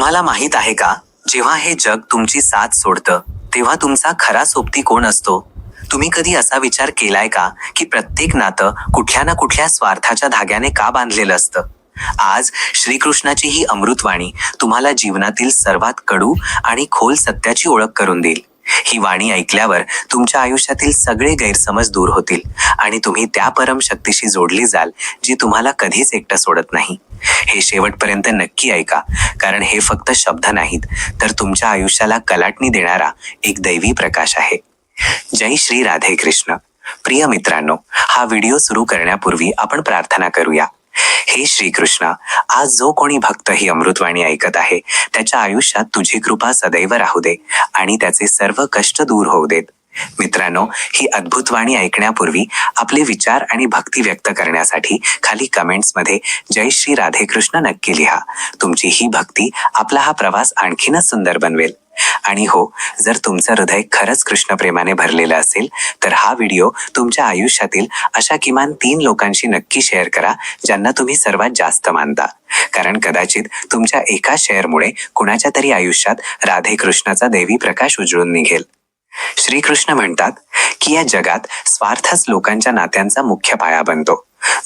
तुम्हाला माहित आहे का, जेव्हा हे जग तुमची साथ सोडतं तेव्हा तुमचा खरा सोबती कोण असतो? तुम्ही कधी असा विचार केलाय का की प्रत्येक नातं कुठल्या ना कुठल्या स्वार्थाच्या धाग्याने का बांधलेलं असतं? आज श्रीकृष्णाची ही अमृतवाणी तुम्हाला जीवनातील सर्वात कडू आणि खोल सत्याची ओळख करून देईल. ही वाणी ऐकल्यावर तुमच्या आयुष्यातील सगळे गैरसमज दूर होतील आणि तुम्ही त्या परमशक्तीशी जोडली जाल जी तुम्हाला कधीच एकटं सोडत नाही. हे शेवटपर्यंत नक्की ऐका, कारण हे फक्त शब्द नाहीत, तर तुमच्या आयुष्याला कलाटणी देणारा एक दैवी प्रकाश आहे. जय श्री राधे कृष्ण. प्रिय मित्रांनो, हा व्हिडिओ सुरू करण्यापूर्वी आपण प्रार्थना करूया. हे श्रीकृष्ण, आज जो कोणी भक्त ही अमृतवाणी ऐकत आहे त्याच्या आयुष्यात तुझी कृपा सदैव राहू दे आणि त्याचे सर्व कष्ट दूर होऊ देत. मित्रांनो, ही अद्भुत वाणी ऐकण्यापूर्वी आपले विचार आणि भक्ती व्यक्त करण्यासाठी खाली कमेंट्समध्ये जय श्री राधे कृष्ण नक्की लिहा. तुमची ही भक्ती आपला हा प्रवास आणखीनच सुंदर बनवेल. आणि हो, जर तुमचं हृदय खरंच कृष्णप्रेमाने भरलेलं असेल तर हा व्हिडिओ तुमच्या आयुष्यातील अशा किमान 3 लोकांशी नक्की शेअर करा ज्यांना तुम्ही सर्वात जास्त मानता, कारण कदाचित तुमच्या एका शेअरमुळे कुणाच्या तरी आयुष्यात राधे कृष्णाचा दैवी प्रकाश उजळून निघेल. श्रीकृष्ण म्हणतात की या जगात स्वार्थच लोकांच्या नात्यांचा मुख्य पाया बनतो.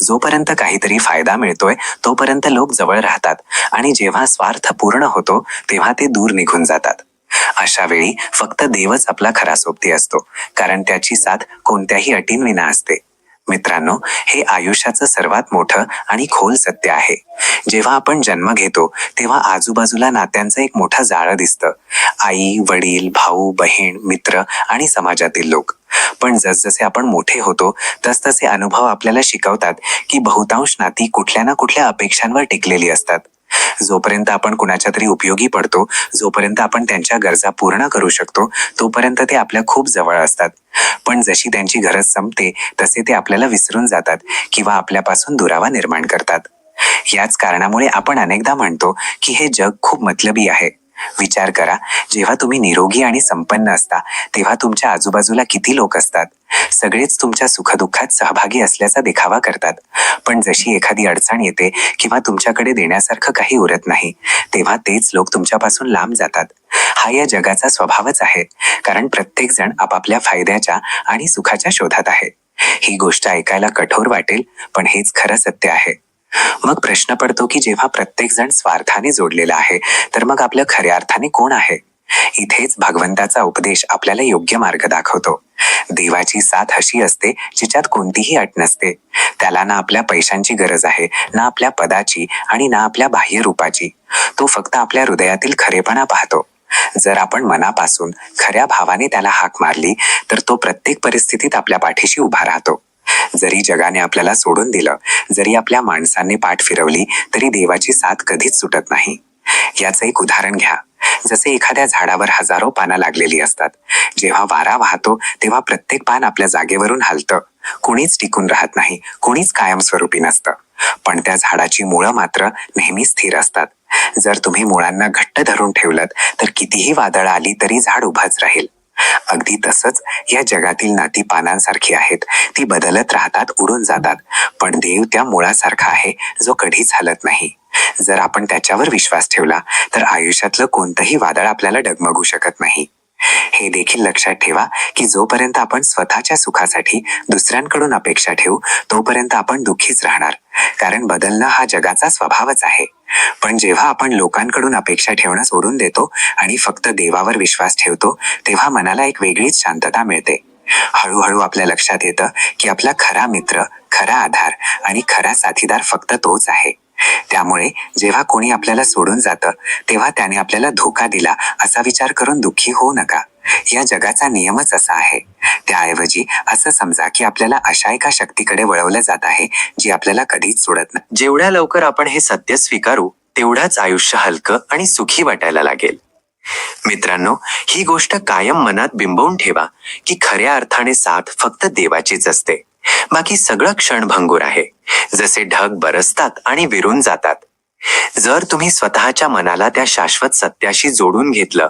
जोपर्यंत काहीतरी फायदा मिळतोय तोपर्यंत लोक जवळ राहतात आणि जेव्हा स्वार्थ पूर्ण होतो तेव्हा ते दूर निघून जातात. अशा वेळी फक्त देवच आपला खरा सोबती असतो, कारण त्याची साथ कोणत्याही अटींविना असते. मित्रांनो, हे आयुष्याचं सर्वात मोठं आणि खोल सत्य आहे. जेव्हा आपण जन्म घेतो तेव्हा आजूबाजूला नात्यांचं एक मोठं जाळं दिसतं. आई, वडील, भाऊ, बहीण, मित्र आणि समाजातील लोक. पण जसजसे आपण मोठे होतो तसतसे अनुभव आपल्याला शिकवतात की बहुतांश नाती कुठल्या ना कुठल्या अपेक्षांवर टिकलेली असतात. जोपर्यंत आपण कुणाच्या तरी उपयोगी पडतो, जोपर्यंत आपण त्यांच्या गरजा पूर्ण करू शकतो, तोपर्यंत ते आपल्या खूप जवळ असतात. पण जशी त्यांची गरज संपते तसे ते आपल्याला विसरून जातात किंवा आपल्यापासून दुरावा निर्माण करतात. याच कारणामुळे आपण अनेकदा म्हणतो की हे जग खूप मतलबी आहे. विचार करा, जेव्हा तुम्ही निरोगी आणि संपन्न असता तेव्हा तुमच्या आजूबाजूला किती लोक असतात. सगळेच तुमच्या सुखदुःखात सहभागी असल्याचा देखावा करतात. पण जशी एखादी अडचण येते किंवा तुमच्याकडे देण्यासारखं काही उरत नाही तेव्हा तेच लोक तुमच्यापासून लांब जातात. हा या जगाचा स्वभावच आहे, कारण प्रत्येक जण आपापल्या फायद्याच्या आणि सुखाच्या शोधात आहे. ही गोष्ट ऐकायला कठोर वाटेल, पण हेच खरं सत्य आहे. मग प्रश्न पडतो की जेव्हा प्रत्येक जण स्वार्थाने जोडलेला आहे तर मग आपलं खऱ्या अर्थाने कोण आहे? इथेच भगवंताचा उपदेश आपल्याला योग्य मार्ग दाखवतो. देवाची साथ अशी असते जिच्यात कोणतीही अट नसते. त्याला ना आपल्या पैशांची गरज आहे, ना आपल्या पदाची आणि ना आपल्या बाह्य रूपाची. तो फक्त आपल्या हृदयातील खरेपणा पाहतो. जर आपण मनापासून खऱ्या भावाने त्याला हाक मारली तर तो प्रत्येक परिस्थितीत आपल्या पाठीशी उभा राहतो. जरी जगाने आपल्याला सोडून दिलं, जरी आपल्या माणसांनी पाठ फिरवली, तरी देवाची साथ कधीच सुटत नाही. याचं एक उदाहरण घ्या. जसे एखाद्या झाडावर हजारो पानं लागलेली असतात. जेव्हा वारा वाहतो तेव्हा प्रत्येक पान आपल्या जागेवरून हलतं. कुणीच टिकून राहत नाही, कुणीच कायमस्वरूपी नसतं. पण त्या झाडाची मुळं मात्र नेहमी स्थिर असतात. जर तुम्ही मुळांना घट्ट धरून ठेवलं तर कितीही वादळं आली तरी झाड उभंच राहील. अगदी तसंच या जगातील नाती पानांसारखी आहेत. ती बदलत राहतात, उडून जातात, पण देव त्या मुळासारखा आहे जो कधीच हलत नाही. जर आपण त्याच्यावर विश्वास ठेवला तर आयुष्यातलं कोणतंही वादळ आपल्याला डगमगू शकत नाही. हे देखील लक्षात ठेवा की जोपर्यंत आपण स्वतःच्या सुखासाठी दुसऱ्यांकडून अपेक्षा ठेवू तोपर्यंत आपण दुःखीच राहणार, कारण बदलणं हा जगाचा स्वभावच आहे. पण जेव्हा आपण लोकांकडून अपेक्षा ठेवणं सोडून देतो आणि फक्त देवावर विश्वास ठेवतो तेव्हा मनाला एक वेगळीच शांतता मिळते. हळूहळू आपल्या लक्षात येतं की आपला खरा मित्र, खरा आधार आणि खरा साथीदार फक्त तोच आहे. त्यामुळे जेव्हा कोणी आपल्याला सोडून जातं तेव्हा त्याने आपल्याला धोका दिला असा विचार करून दुःखी होऊ नका. या जगाचा नियमच असा आहे. त्याऐवजी असं समजा की आपल्याला अशा एका शक्तीकडे वळवलं जात आहे जी आपल्याला कधीच सोडत नाही. जेवढ्या लवकर आपण हे सत्य स्वीकारू तेवढाच आयुष्य हलकं आणि सुखी वाटायला लागेल. मित्रांनो, ही गोष्ट कायम मनात बिंबवून ठेवा की खऱ्या अर्थाने साथ फक्त देवाचीच असते. बाकी सगळं क्षणभंगूर आहे. जसे ढग बरसतात आणि विरून जातात. जर तुम्ही स्वतःच्या मनाला त्या शाश्वत सत्याशी जोडून घेतलं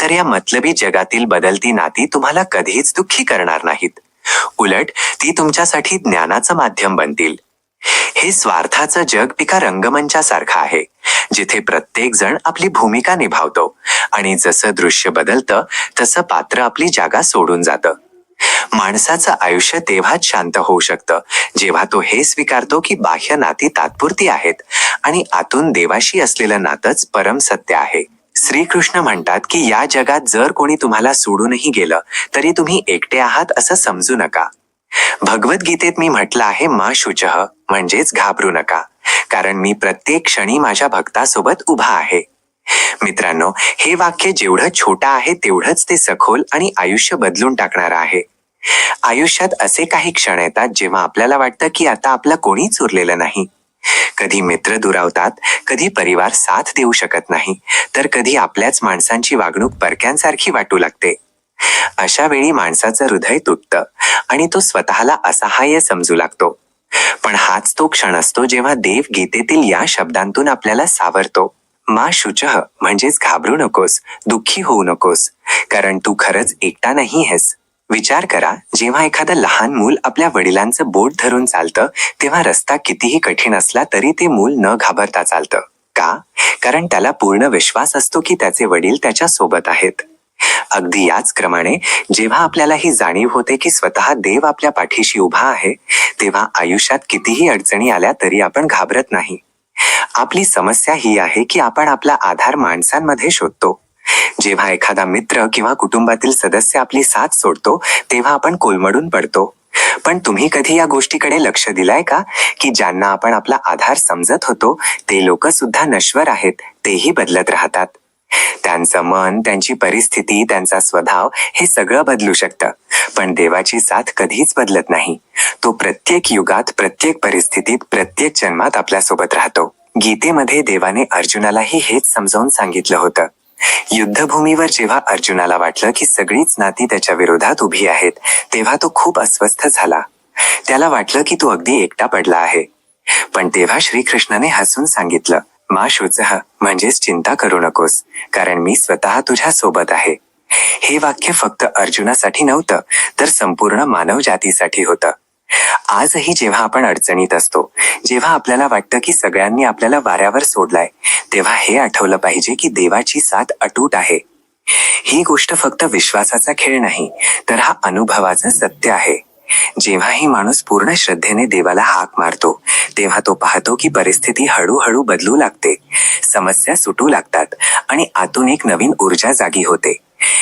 तर या मतलबी जगातील बदलती नाती तुम्हाला कधीच दुःखी करणार नाहीत. उलट ती तुमच्यासाठी ज्ञानाचं माध्यम बनतील. हे स्वार्थाचं जग एका रंगमंचासारखं आहे, जिथे प्रत्येक जण आपली भूमिका निभावतो आणि जसं दृश्य बदलतं तसं पात्र आपली जागा सोडून जातं. माणसाचं आयुष्य तेव्हाच शांत होऊ शकतं जेव्हा तो हे स्वीकारतो की बाह्य नाती तात्पुरती आहेत आणि आतून देवाशी असलेलं नातंच परम सत्य आहे. श्रीकृष्ण म्हणतात की या जगात जर कोणी तुम्हाला सोडूनही गेलं तरी तुम्ही एकटे आहात असं समजू नका. भगवद्गीतेत मी म्हटलं आहे मा शुचः म्हणजेच घाबरू नका, कारण मी प्रत्येक क्षणी माझ्या भक्तासोबत उभा आहे. मित्रांनो, हे वाक्य जेवढं छोटं आहे तेवढंच ते सखोल आणि आयुष्य बदलून टाकणारं आहे. आयुष्यात असे काही क्षण येतात जेव्हा आपल्याला वाटतं की आता आपलं कोणीच उरलेलं नाही. कधी मित्र दुरावतात, कधी परिवार साथ देऊ शकत नाही, तर कधी आपल्याच माणसांची वागणूक परक्यांसारखी वाटू लागते. अशा वेळी माणसाचं हृदय तुटतं आणि तो स्वतःला असहाय्य समजू लागतो. पण हाच तो क्षण असतो जेव्हा देव गीतेतील या शब्दांतून आपल्याला सावरतो. मा शुचः म्हणजेच घाबरू नकोस, दुःखी होऊ नकोस, कारण तू खरंच एकटा नाही आहेस. विचार करा, जेव्हा एखादं लहान मूल आपल्या वडिलांचं बोट धरून चालतं तेव्हा रस्ता कितीही कठीण असला तरी ते मूल न घाबरता चालतं. का? कारण त्याला पूर्ण विश्वास असतो की त्याचे वडील त्याच्या सोबत आहेत. अगदी याच क्रमाने जेव्हा आपल्याला ही जाणीव होते की स्वतः देव आपल्या पाठीशी उभा आहे, तेव्हा आयुष्यात कितीही अडचणी आल्या तरी आपण घाबरत नाही. आपली समस्या ही आहे की आपण आपला आधार माणसांमध्ये शोधतो. जेव्हा एखादा मित्र किंवा कुटुंबातील सदस्य आपली साथ सोडतो तेव्हा आपण कोलमडून पडतो. पण तुम्ही कधी या गोष्टीकडे लक्ष दिलंय का की ज्यांना आपण आपला आधार समजत होतो ते लोक सुद्धा नश्वर आहेत, तेही बदलत राहतात. त्यांचं मन, त्यांची परिस्थिती, त्यांचा स्वभाव हे सगळं बदलू शकतं, पण देवाची साथ कधीच बदलत नाही. तो प्रत्येक युगात, प्रत्येक परिस्थितीत, प्रत्येक जन्मात आपल्यासोबत राहतो. गीतेमध्ये देवाने अर्जुनालाही हेच समजावून सांगितलं होतं. युद्धभूमीवर जेव्हा अर्जुनाला वाटलं की सगळीच नाती त्याच्या विरोधात उभी आहेत, तेव्हा तो खूप अस्वस्थ झाला. त्याला वाटलं की तो अगदी एकटा पडला आहे. पण तेव्हा श्रीकृष्णाने हसून सांगितलं, मा शुचः म्हणजेच चिंता करू नकोस, कारण मी स्वतः तुझ्या सोबत आहे. हे वाक्य फक्त अर्जुनासाठी नव्हतं, तर संपूर्ण मानव जातीसाठी होतं. आजही जेव्हा आपण अडचणीत असतो, जेव्हा आपल्याला वाटतं की सगळ्यांनी आपल्याला वाऱ्यावर सोडलाय, तेव्हा हे आठवलं पाहिजे की देवाची साथ अटूट आहे. ही गोष्ट फक्त विश्वासाचा खेळ नाही, तर हा अनुभवाचं सत्य आहे. जेव्हाही माणूस पूर्ण श्रद्धेने देवाला हाक मारतो तेव्हा तो पाहतो की परिस्थिती हळूहळू बदलू लागते, समस्या सुटू लागतात आणि आतून एक नवीन ऊर्जा जागी होते.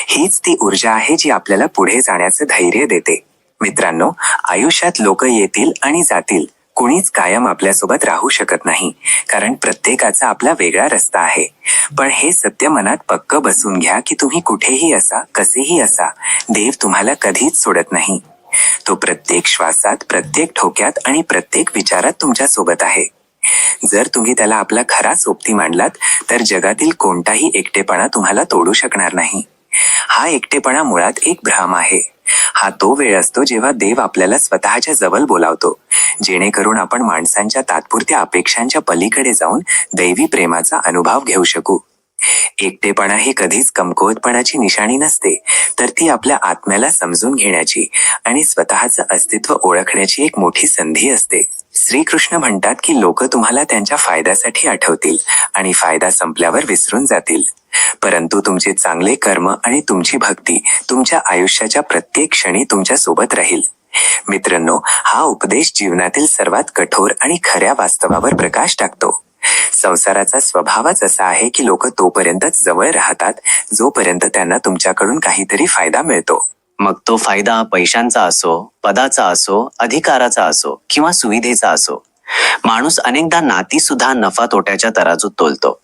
हीच ती ऊर्जा आहे जी आपल्याला पुढे जाण्याचं धैर्य देते. मित्रांनो, आयुष्यात लोक येतील आणि जातील, कुणीच कायम आपल्यासोबत राहू शकत नाही, कारण प्रत्येकाचा आपला वेगळा रस्ता आहे. पण हे सत्य मनात पक्क बसून घ्या की तुम्ही कुठेही असा, कसेही असा, देव तुम्हाला कधीच सोडत नाही. तो प्रत्येक श्वासात, प्रत्येक ठोक्यात आणि प्रत्येक विचारात तुमच्या सोबत आहे. जर तुम्ही त्याला आपला खरा सोबती मानलात तर जगातील कोणताही एकटेपणा तुम्हाला तोडू शकणार नाही. हा एकटेपणा मुळात एक भ्रम आहे. हा तो वेळ असतो जेव्हा देव आपल्याला स्वतःच्या जवळ बोलावतो, जेणेकरून आपण माणसांच्या तात्पुरत्या अपेक्षांच्या पलीकडे जाऊन दैवी प्रेमाचा अनुभव घेऊ शकू. एकटेपणा ही कधीच कमकुवतपणाची निशाणी नसते, तर ती आपल्या आत्म्याला समजून घेण्याची आणि स्वतःचं अस्तित्व ओळखण्याची एक मोठी संधी असते. श्रीकृष्ण म्हणतात की लोक तुम्हाला त्यांच्या फायद्यासाठी आठवतील आणि फायदा संपल्यावर विसरून जातील, परंतु तुमचे चांगले कर्म आणि तुमची भक्ती तुमच्या आयुष्याच्या प्रत्येक क्षणी तुमच्या सोबत राहील. मित्रांनो, हा उपदेश जीवनातील सर्वात कठोर आणि खऱ्या वास्तवावर प्रकाश टाकतो. संसाराचा स्वभावच असा आहे की लोक तोपर्यंतच जवळ राहतात जोपर्यंत त्यांना तुमच्याकडून काहीतरी फायदा मिळतो. मग तो फायदा पैशांचा असो, पदाचा असो, अधिकाराचा असो किंवा सुविधेचा असो. माणूस अनेकदा नाती सुद्धा नफा तोट्याच्या तराजूत तोलतो.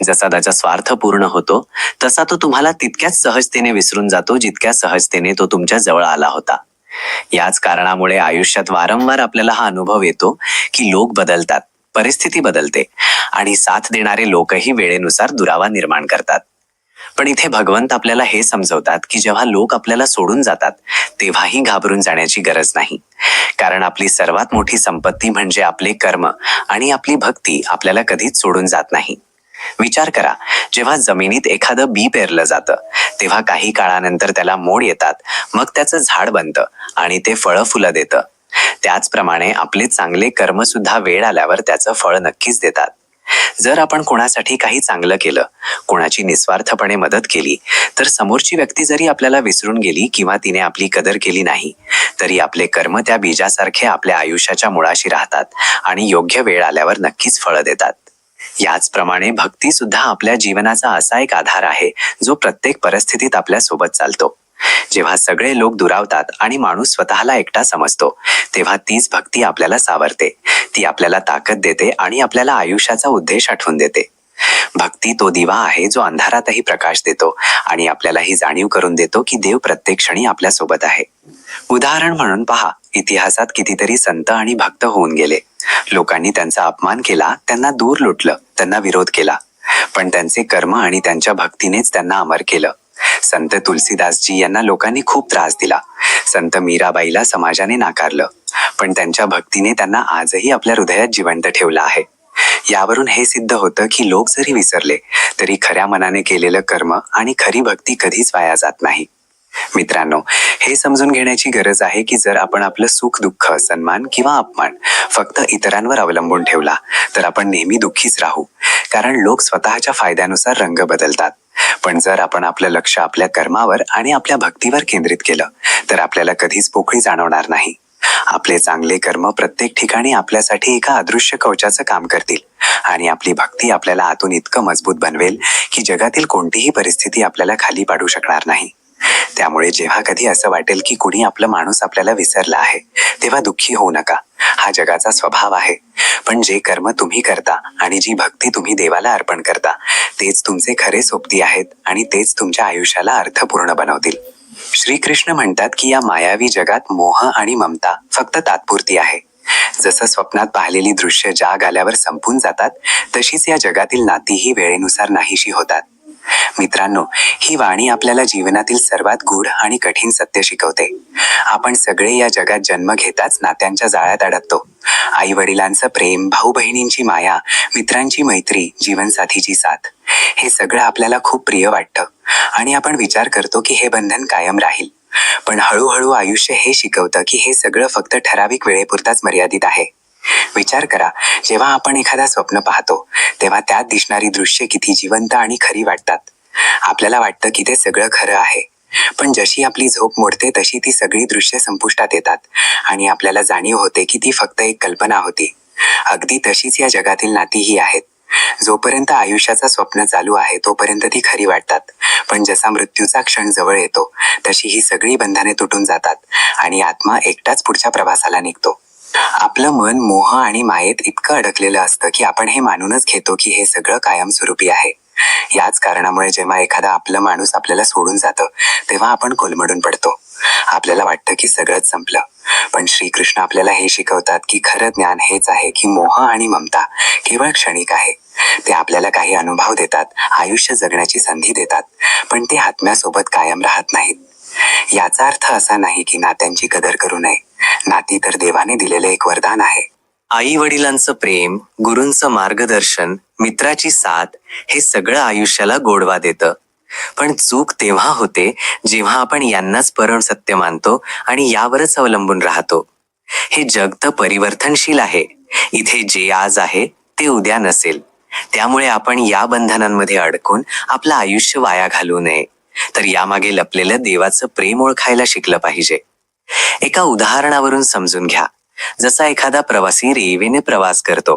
जसा त्याचा स्वार्थ पूर्ण होतो तसा तो तुम्हाला तितक्याच सहजतेने विसरून जातो जितक्या सहजतेने तो तुमच्या जवळ आला होता. याच कारणामुळे आयुष्यात वारंवार आपल्याला हा अनुभव येतो की लोक बदलतात, परिस्थिती बदलते आणि साथ देणारे लोकही वेळेनुसार दुरावा निर्माण करतात. पण इथे भगवंत आपल्याला हे समजवतात की जेव्हा लोक आपल्याला सोडून जातात तेव्हाही घाबरून जाण्याची गरज नाही, कारण आपली सर्वात मोठी संपत्ती म्हणजे आपले कर्म आणि आपली भक्ती आपल्याला कधीच सोडून जात नाही. विचार करा, जेव्हा जमिनीत एखादं बी पेरलं जातं तेव्हा काही काळानंतर त्याला मोड येतात, मग त्याचं झाड बनतं आणि ते फळं फुलं देतं. त्याचप्रमाणे आपले चांगले कर्म सुद्धा वेळ आल्यावर त्याचं फळ नक्कीच देतात. जर आपण कोणासाठी काही चांगलं केलं, कोणाची निस्वार्थपणे मदत केली, तर समोरची व्यक्ती जरी आपल्याला विसरून गेली किंवा तिने आपली कदर केली नाही, तरी आपले कर्म त्या बीजासारखे आपल्या आयुष्याच्या मुळाशी राहतात आणि योग्य वेळ आल्यावर नक्कीच फळं देतात. याचप्रमाणे भक्ती सुद्धा आपल्या जीवनाचा असा एक आधार आहे जो प्रत्येक परिस्थितीत आपल्या सोबत चालतो. जेव्हा सगळे लोक दुरावतात आणि माणूस स्वतःला एकटा समजतो, तेव्हा तीच भक्ती आपल्याला सावरते. ती आपल्याला ताकद देते आणि आपल्याला आयुष्याचा उद्देश आठवून देते. भक्ती तो दिवा आहे जो अंधारातही प्रकाश देतो आणि आपल्याला ही जाणीव करून देतो की देव प्रत्येक क्षणी आपल्या सोबत आहे. उदाहरण म्हणून पहा, इतिहासात कितीतरी संत आणि भक्त होऊन गेले. लोकांनी त्यांचा अपमान केला, त्यांना दूर लुटलं, त्यांना विरोध केला, पण त्यांचे कर्म आणि त्यांच्या भक्तीनेच त्यांना अमर केलं. संत तुलसीदासजी यांना लोकांनी खूप त्रास दिला. संत मीराबाईला समाजाने नाकारलं, पण त्यांच्या भक्तीने त्यांना आजही आपल्या हृदयात जिवंत ठेवलं आहे. यावरून हे सिद्ध होतं की लोक जरी विसरले तरी खऱ्या मनाने केलेलं कर्म आणि खरी भक्ती कधीच वाया जात नाही. मित्रांनो, हे समजून घेण्याची गरज आहे की जर आपण आपलं सुख, दुःख, सन्मान किंवा अपमान फक्त इतरांवर अवलंबून ठेवला तर आपण नेहमी दुःखीच राहू, कारण लोक स्वतःच्या फायद्यानुसार रंग बदलतात. पण जर आपण आपलं लक्ष आपल्या कर्मावर आणि आपल्या भक्तीवर केंद्रित केलं तर आपल्याला कधीच पोकळी जाणवणार नाही. आपले चांगले कर्म प्रत्येक ठिकाणी आपल्यासाठी एका अदृश्य कवचाचं काम करतील आणि आपली भक्ती आपल्याला आतून इतकं मजबूत बनवेल की जगातील कोणतीही परिस्थिती आपल्याला खाली पाडू शकणार नाही. त्यामुळे जेव्हा कधी असं वाटेल की कुणी आपलं माणूस आपल्याला विसरला आहे, तेव्हा दुःखी होऊ नका. हा जगाचा स्वभाव आहे. पण जे कर्म तुम्ही करता आणि जी भक्ती तुम्ही देवाला अर्पण करता, तेच तुमचे खरे सोबती आहेत आणि तेच तुमच्या आयुष्याला अर्थपूर्ण बनवतील. श्रीकृष्ण म्हणतात की या मायावी जगात मोह आणि ममता फक्त तात्पुरती आहे. जसं स्वप्नात पाहिलेली दृश्य जाग आल्यावर संपून जातात, तशीच या जगातील नातीही वेळेनुसार नाहीशी होतात. मित्रांनो, ही वाणी आपल्याला जीवनातील सर्वात गूढ आणि कठीण सत्य शिकवते. आपण सगळे या जगात जन्म घेताच नात्यांच्या जाळ्यात अडकतो. आई वडिलांचं प्रेम, भाऊ बहिणींची माया, मित्रांची मैत्री, जीवनसाथीची साथ, हे सगळं आपल्याला खूप प्रिय वाटतं आणि आपण विचार करतो की हे बंधन कायम राहील. पण हळूहळू आयुष्य हे शिकवतं की हे सगळं फक्त ठराविक वेळेपुरताच मर्यादित आहे. विचार करा, जेव्हा आपण एखादा स्वप्न पाहतो तेव्हा त्यात दिसणारी दृश्य किती जिवंत आणि खरी वाटतात. आपल्याला वाटतं की ते सगळं खरं आहे, पण जशी आपली झोप मोडते तशी ती सगळी दृश्य संपुष्टात येतात आणि आपल्याला जाणीव होते की ती फक्त एक कल्पना होती. अगदी तशीच या जगातील नातीही आहेत. जोपर्यंत आयुष्याचं स्वप्न चालू आहे तोपर्यंत ती खरी वाटतात, पण जसा मृत्यूचा क्षण जवळ येतो तशी ही सगळी बंधने तुटून जातात आणि आत्मा एकटाच पुढच्या प्रवासाला निघतो. आपलं मन मोह आणि मायेत इतकं अडकलेलं असतं की आपण हे मानूनच घेतो की हे सगळं कायमस्वरूपी आहे. याच कारणामुळे जेव्हा एखादा आपलं माणूस आपल्याला सोडून जातं तेव्हा आपण कोलमडून पडतो. आपल्याला वाटतं की सगळंच संपलं. पण श्रीकृष्ण आपल्याला हे शिकवतात की खरं ज्ञान हेच आहे की मोह आणि ममता केवळ क्षणिक आहे. ते आपल्याला काही अनुभव देतात, आयुष्य जगण्याची संधी देतात, पण ते आत्म्यासोबत कायम राहत नाहीत. याचा अर्थ असा नाही की नात्यांची कदर करू नये. नाती तर देवाने दिलेले एक वरदान आहे. आई वडिलांचं प्रेम, गुरूंचं मार्गदर्शन, मित्राची साथ, हे सगळं आयुष्याला गोडवा देतं. पण चूक तेव्हा होते जेव्हा आपण यांनाच परम सत्य मानतो आणि यावरच अवलंबून राहतो. हे जग तर परिवर्तनशील आहे. इथे जे आज आहे ते उद्या नसेल. त्यामुळे आपण या बंधनांमध्ये अडकून आपलं आयुष्य वाया घालवू नये, तर यामागे लपलेलं देवाचं प्रेम ओळखायला शिकलं पाहिजे. एका उदाहरणावरून समजून घ्या. जसा एखादा प्रवासी रेल्वेने प्रवास करतो.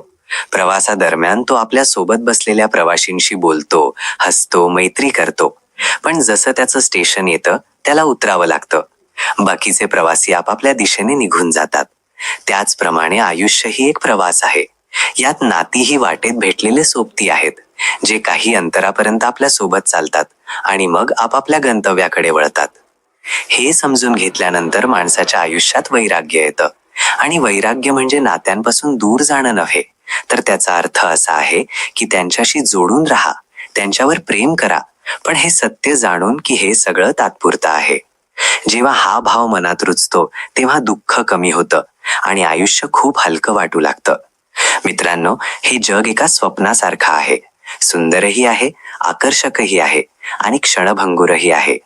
प्रवासादरम्यान तो आपल्या सोबत बसलेल्या प्रवाशींशी बोलतो, हसतो, मैत्री करतो. पण जसं त्याचं स्टेशन येतं त्याला उतरावं लागतं. बाकीचे प्रवासी आपापल्या दिशेने निघून जातात. त्याचप्रमाणे आयुष्य ही एक प्रवास आहे. यात नातीही वाटेत भेटलेले सोबती आहेत, जे काही अंतरापर्यंत आपल्या सोबत चालतात आणि मग आपापल्या गंतव्याकडे वळतात. हे समजून घेतल्यानंतर माणसाच्या आयुष्यात वैराग्य येतं. आणि वैराग्य म्हणजे नात्यांपासून दूर जाणं नव्हे, तर त्याचा अर्थ असा आहे की त्यांच्याशी जोडून राहा, त्यांच्यावर प्रेम करा, पण हे सत्य जाणून की हे सगळं तात्पुरतं आहे. जेव्हा हा भाव मनात रुजतो तेव्हा दुःख कमी होतं आणि आयुष्य खूप हलकं वाटू लागतं. मित्रांनो, हे जग एका स्वप्नासारखं आहे. सुंदरही आहे, आकर्षकही आहे आणि क्षणभंगुरही आहे.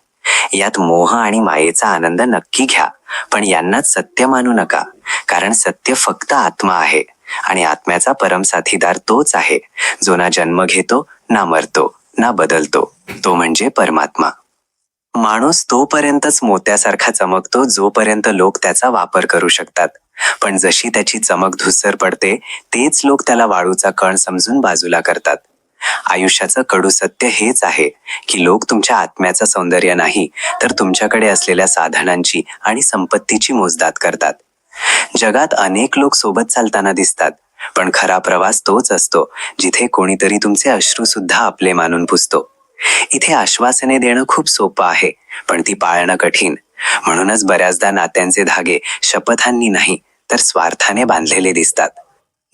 यात मोह आणि मायेचा आनंद नक्की घ्या, पण यांनाच सत्य मानू नका. कारण सत्य फक्त आत्मा आहे आणि आत्म्याचा परम साथीदार तोच आहे जो ना जन्म घेतो, ना मरतो, ना बदलतो, तो म्हणजे परमात्मा. माणूस तोपर्यंतच मोत्यासारखा चमकतो जोपर्यंत लोक त्याचा वापर करू शकतात, पण जशी त्याची चमक धुसर पडते तेच लोक त्याला वाळूचा कण समजून बाजूला करतात. आयुष्याचं कडू सत्य हेच आहे की लोक तुमच्या आत्म्याचं सौंदर्य नाही तर तुमच्याकडे असलेल्या साधनांची आणि संपत्तीची मोजदाद करतात. जगात अनेक लोक सोबत चालताना दिसतात, पण खरा प्रवास तोच असतो जिथे कोणीतरी तुमचे अश्रू सुद्धा आपले मानून पुसतो. इथे आश्वासने देणं खूप सोपं आहे, पण ती पाळणं कठीण. म्हणूनच बऱ्याचदा नात्यांचे धागे शपथांनी नाही तर स्वार्थाने बांधलेले दिसतात.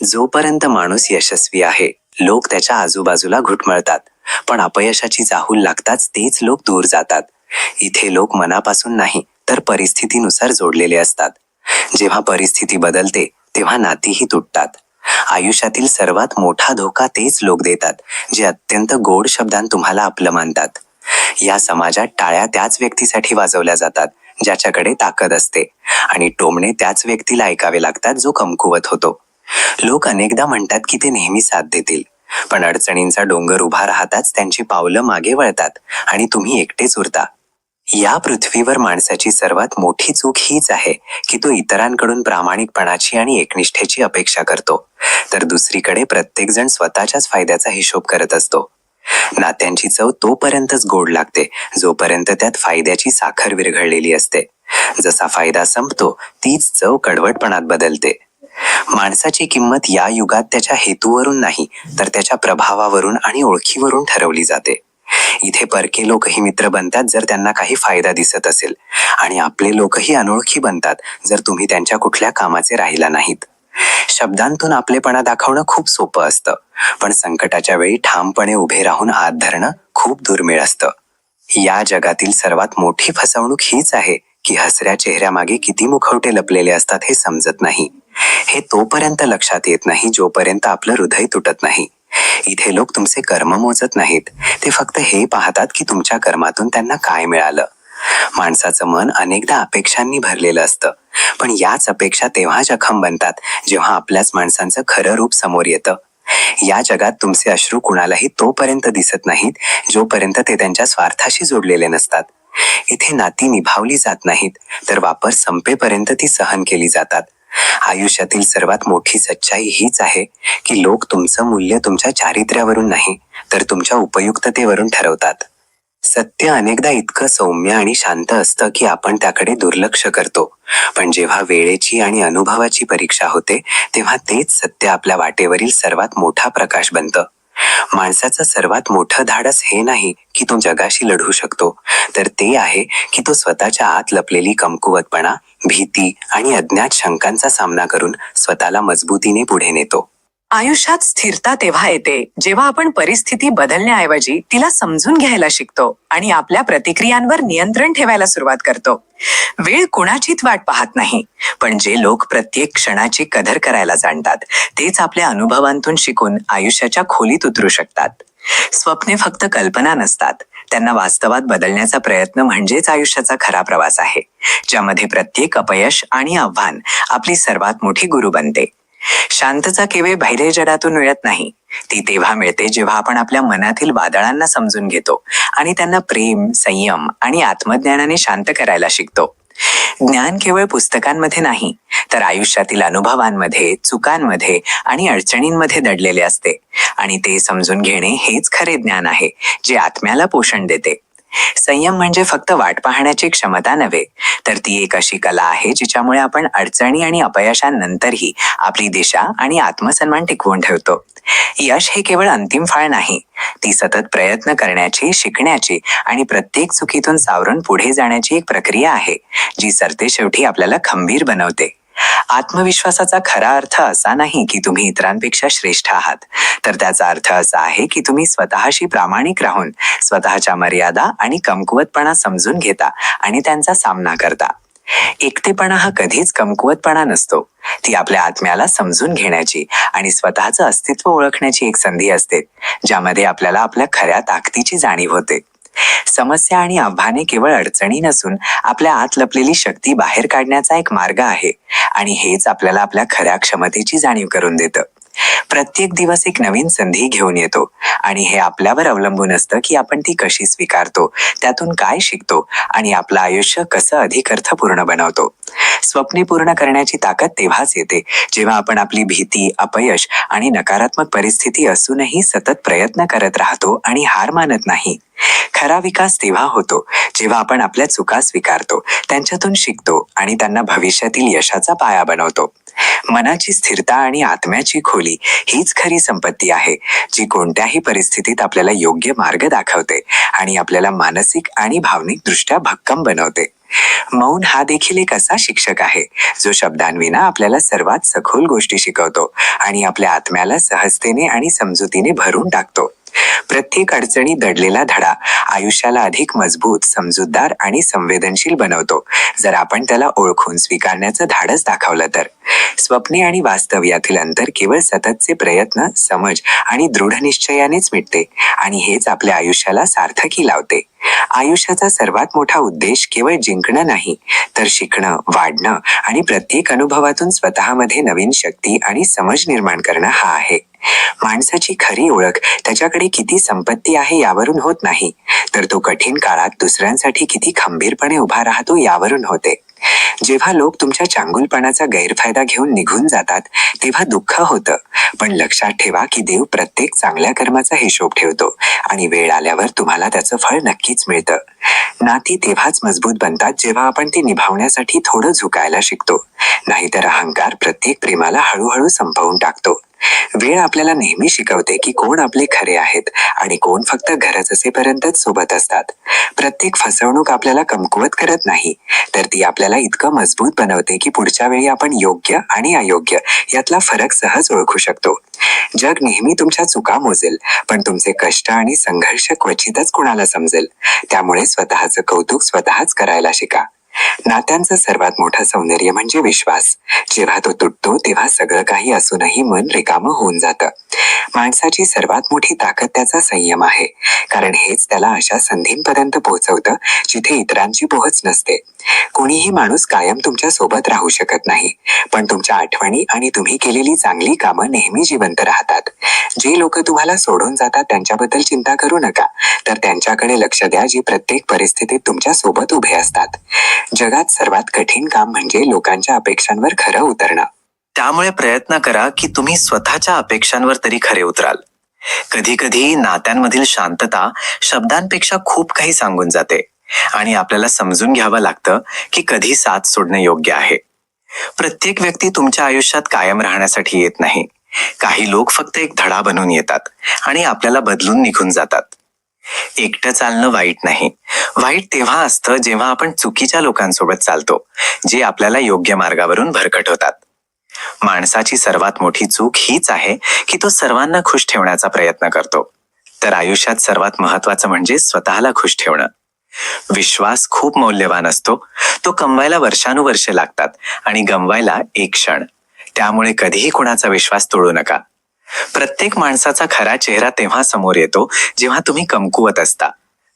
जोपर्यंत माणूस यशस्वी आहे लोक त्याच्या आजूबाजूला घुटमळतात, पण अपयशाची चाहूल लागताच तेच लोक दूर जातात. इथे लोक मनापासून नाही तर परिस्थितीनुसार जोडलेले असतात. जेव्हा परिस्थिती बदलते तेव्हा नातीही तुटतात. आयुष्यातील सर्वात मोठा धोका तेच लोक देतात जे अत्यंत गोड शब्दांत तुम्हाला आपलं मानतात. या समाजात टाळ्या त्याच व्यक्तीसाठी वाजवल्या जातात ज्याच्याकडे ताकद असते, आणि टोमणे त्याच व्यक्तीला ऐकावे लागतात जो कमकुवत होतो. लोक अनेकदा म्हणतात की ते नेहमी साथ देतील, पण अडचणींचा डोंगर उभा राहताच त्यांची पावलं मागे वळतात आणि तुम्ही एकटेच उरता. या पृथ्वीवर माणसाची सर्वात मोठी चूक हीच आहे की तो इतरांकडून प्रामाणिकपणाची आणि एकनिष्ठेची अपेक्षा करतो, तर दुसरीकडे प्रत्येकजण स्वतःच्याच फायद्याचा हिशोब करत असतो. नात्यांची चव तोपर्यंतच गोड लागते जोपर्यंत त्यात फायद्याची साखर विरघळलेली असते. जसा फायदा संपतो तीच चव कडवटपणात बदलते. माणसाची किंमत या युगात त्याच्या हेतूवरून नाही तर त्याच्या प्रभावावरून आणि ओळखीवरून ठरवली जाते. इथे परके लोकही मित्र बनतात जर त्यांना काही फायदा दिसत असेल, आणि आपले लोकही अनोळखी बनतात जर तुम्ही त्यांच्या कुठल्या कामाचे राहिला नाहीत. शब्दांतून आपलेपणा दाखवणं खूप सोपं असतं, पण संकटाच्या वेळी ठामपणे उभे राहून हात धरणं खूप दुर्मिळ असतं. या जगातील सर्वात मोठी फसवणूक हीच आहे की हसऱ्या चेहऱ्यामागे किती मुखवटे लपलेले असतात हे समजत नाही. हे तोपर्यंत लक्षात येत नाही जोपर्यंत आपलं हृदय तुटत नाही. इथे लोक तुमचे कर्म मोजत नाहीत, ते फक्त हे पाहतात की तुमच्या कर्मातून त्यांना काय मिळालं. माणसाचं मन अनेकदा अपेक्षांनी भरलेलं असतं, पण याच अपेक्षा तेव्हा जखम बनतात जेव्हा आपल्याच माणसांचं खरं रूप समोर येतं. या जगात तुमचे अश्रू कुणालाही तोपर्यंत दिसत नाहीत जोपर्यंत ते त्यांच्या स्वार्थाशी जोडलेले नसतात. इथे नाती निभावली जात नाहीत तर वापर संपेपर्यंत ती सहन केली जातात. आयुष्यातील सर्वात मोठी सच्चाई हीच आहे की लोक तुमचं मूल्य तुमच्या चारित्र्यावरून नाही तर तुमच्या उपयुक्ततेवरून ठरवतात. सत्य अनेकदा इतकं सौम्य आणि शांत असतं की आपण त्याकडे दुर्लक्ष करतो, पण जेव्हा वेळेची आणि अनुभवाची परीक्षा होते तेव्हा तेच सत्य आपल्या वाटेवरील सर्वात मोठा प्रकाश बनतं. माणसाचं सर्वात मोठं धाडस हे नाही की तो जगाशी लढू शकतो, तर ते आहे की तो स्वतःच्या आत लपलेली कमकुवतपणा, भीती आणि अज्ञात शंकांचा सामना करून स्वतःला मजबूतीने पुढे नेतो. आयुष्यात स्थिरता तेव्हा येते जेव्हा आपण परिस्थिती बदलण्याऐवजी तिला समजून घ्यायला शिकतो आणि आपल्या प्रतिक्रियांवर नियंत्रण ठेवायला सुरुवात करतो. वेळ कुणाचीच वाट पाहत नाही, पण जे लोक प्रत्येक क्षणाची कदर करायला जाणतात तेच आपल्या अनुभवांतून शिकून आयुष्याच्या खोलीत उतरू शकतात. स्वप्ने फक्त कल्पना नसतात, त्यांना वास्तवात बदलण्याचा प्रयत्न म्हणजेच आयुष्याचा खरा प्रवास आहे, ज्यामध्ये प्रत्येक अपयश आणि आव्हान आपली सर्वात मोठी गुरु बनते. शांतता केवळ बाह्य जगातून मिळत नाही, ती तेव्हा मिळते जेव्हा आपण आपल्या मनातील वादळांना समजून घेतो आणि त्यांना प्रेम, संयम आणि आत्मज्ञानाने शांत करायला शिकतो. ज्ञान केवळ पुस्तकांमध्ये नाही तर आयुष्यातील अनुभवांमध्ये, चुकांमध्ये आणि अडचणींमध्ये दडलेले असते, आणि ते समजून घेणे हेच खरे ज्ञान आहे जे आत्म्याला पोषण देते. संयम म्हणजे फक्त वाट पाहण्याची क्षमता नव्हे, तर ती एक अशी कला आहे जिच्यामुळे आपण अडचणी आणि अपयशांनंतरही आपली दिशा आणि आत्मसन्मान टिकवून ठेवतो. यश हे केवळ अंतिम फळ नाही, ती सतत प्रयत्न करण्याची, शिकण्याची आणि प्रत्येक चुकीतून सावरून पुढे जाण्याची एक प्रक्रिया आहे जी सरतेशेवटी आपल्याला खंबीर बनवते. आत्मविश्वासाचा खरा अर्थ असा नाही की तुम्ही इतरांपेक्षा श्रेष्ठ आहात, तर त्याचा अर्थ असा आहे की तुम्ही स्वतःशी प्रामाणिक राहून स्वतःच्या मर्यादा आणि कमकुवतपणा समजून घेता आणि त्यांचा सामना करता. एकटेपणा हा कधीच कमकुवतपणा नसतो, ती आपल्या आत्म्याला समजून घेण्याची आणि स्वतःचं अस्तित्व ओळखण्याची एक संधी असते, ज्यामध्ये आपल्याला आपल्या खऱ्या ताकदीची जाणीव होते. समस्या आणि आव्हाने केवळ अडचणी नसून आपल्या आत लपलेली शक्ती बाहेर काढण्याचा एक मार्ग आहे आणि हेच आपल्याला आपल्या खऱ्या क्षमतेची जाणीव करून देतं. प्रत्येक दिवस एक नवीन संधी घेऊन येतो आणि हे आपल्यावर अवलंबून असतं की आपण ती कशी स्वीकारतो, त्यातून काय शिकतो आणि आपलं आयुष्य कसं अधिक अर्थपूर्ण बनवतो. स्वप्ने पूर्ण करण्याची ताकद तेव्हाच येते जेव्हा आपण आपली भीती, अपयश आणि नकारात्मक परिस्थिती असूनही सतत प्रयत्न करत राहतो आणि हार मानत नाही. खरा विकास तेव्हा होतो जेव्हा आपण आपल्या चुका स्वीकारतो, त्यांच्यातून शिकतो आणि त्यांना भविष्यातील यशाचा पाया बनवतो. मनाची स्थिरता आणि आत्म्याची खोली हीच खरी संपत्ती आहे, जी कोणत्याही परिस्थितीत आपल्याला योग्य मार्ग दाखवते आणि आपल्याला मानसिक आणि भावनिक दृष्ट्या भक्कम बनवते. मौन हा देखील एक असा शिक्षक आहे जो शब्दांविना आपल्याला सर्वात सखोल गोष्टी शिकवतो आणि आपल्या आत्म्याला सहजतेने आणि समजुतीने भरून टाकतो. प्रत्येक अडचणी दडलेला धडा आयुष्याला अधिक मजबूत, समजूतदार आणि संवेदनशील बनवतो, जर आपण त्याला ओळखून स्वीकारण्याचं धाडस दाखवलं तर. स्वप्ने आणि वास्तव यातील अंतर केवळ सततचे प्रयत्न, समज आणि दृढ निश्चयानेच मिटते आणि हेच आपल्या आयुष्याला सार्थकी लावते. आयुष्याचा सर्वात मोठा उद्देश केवळ जिंकणं नाही, तर शिकणं, वाढणं आणि प्रत्येक अनुभवातून स्वतःमध्ये नवीन शक्ती आणि समज निर्माण करणं हा आहे. माणसाची खरी ओळख त्याच्याकडे किती संपत्ती आहे यावरून होत नाही, तर तो कठीण काळात दुसऱ्यांसाठी किती खंबीरपणे उभा राहतो यावरून होते. जेव्हा लोक तुमच्या चांगुलपणाचा गैरफायदा घेऊन निघून जातात तेव्हा दुःख होतं, पण लक्षात ठेवा की देव प्रत्येक चांगल्या कर्माचा हिशोब ठेवतो आणि वेळ आल्यावर तुम्हाला त्याचं फळ नक्कीच मिळतं. नाती तेव्हाच मजबूत बनतात जेव्हा आपण ती निभावण्यासाठी थोडं झुकायला शिकतो, नाहीतर अहंकार प्रत्येक प्रेमाला हळूहळू संपवून टाकतो. वेळ आपल्याला नेहमी शिकवते की कोण आपले खरे आहेत आणि कोण फक्त गरज असेपर्यंतच सोबत असतात. प्रत्येक फसवणूक आपल्याला कमकुवत करत नाही, तर ती आपल्याला इतकं मजबूत बनवते की पुढच्या वेळी आपण योग्य आणि अयोग्य यातला फरक सहज ओळखू शकतो. जग नेहमी तुमच्या चुका मोजेल, पण तुमचे कष्ट आणि संघर्ष क्वचितच कुणाला समजेल. त्यामुळे स्वतःचं कौतुक स्वतःच करायला शिका. नात्यांचं सर्वात मोठं सौंदर्य म्हणजे विश्वास. जेव्हा तो तुटतो तेव्हा सगळं काही असूनही मन रिकामं होऊन जातं. माणसाची सर्वात मोठी ताकद त्याचा संयम आहे, कारण हेच त्याला अशा संधींपर्यंत पोहोचवतं जिथे इतरांची पोहोच नसते. कोणीही माणूस कायम तुमच्या सोबत राहू शकत नाही, पण तुमच्या आठवणी आणि तुम्ही केलेली चांगली कामं नेहमी जिवंत राहतात. जे लोक तुम्हाला सोडून जातात त्यांच्याबद्दल चिंता करू नका, तर त्यांच्याकडे लक्ष द्या जी प्रत्येक परिस्थितीत तुमच्या सोबत उभे असतात. जगात सर्वात कठीण काम म्हणजे लोकांच्या अपेक्षांवर खरं उतरणं. त्यामुळे प्रयत्न करा की तुम्ही स्वतःच्या अपेक्षांवर तरी खरे उतराल. कधी कधी नात्यांमधील शांतता शब्दांपेक्षा खूप काही सांगून जाते आणि आपल्याला समजून घ्यावं लागतं की कधी साथ सोडणं योग्य आहे. प्रत्येक व्यक्ती तुमच्या आयुष्यात कायम राहण्यासाठी येत नाही. काही लोक फक्त एक धडा बनून येतात आणि आपल्याला बदलून निघून जातात. एकटं चालणं वाईट नाही. वाईट तेव्हा असतं जेव्हा आपण चुकीच्या लोकांसोबत चालतो, जे आपल्याला योग्य मार्गावरून भरकटवतात. माणसाची सर्वात मोठी चूक हीच आहे की तो सर्वांना खुश ठेवण्याचा प्रयत्न करतो. तर आयुष्यात सर्वात महत्वाचं म्हणजे स्वतःला खुश ठेवणं. विश्वास खूप मौल्यवान असतो. तो कमवायला वर्षानुवर्षे लागतात आणि गमवायला एक क्षण. त्यामुळे कधीही कुणाचा विश्वास तोडू नका. प्रत्येक माणसाचा खरा चेहरा तेव्हा समोर येतो जेव्हा तुम्ही कमकुवत असता.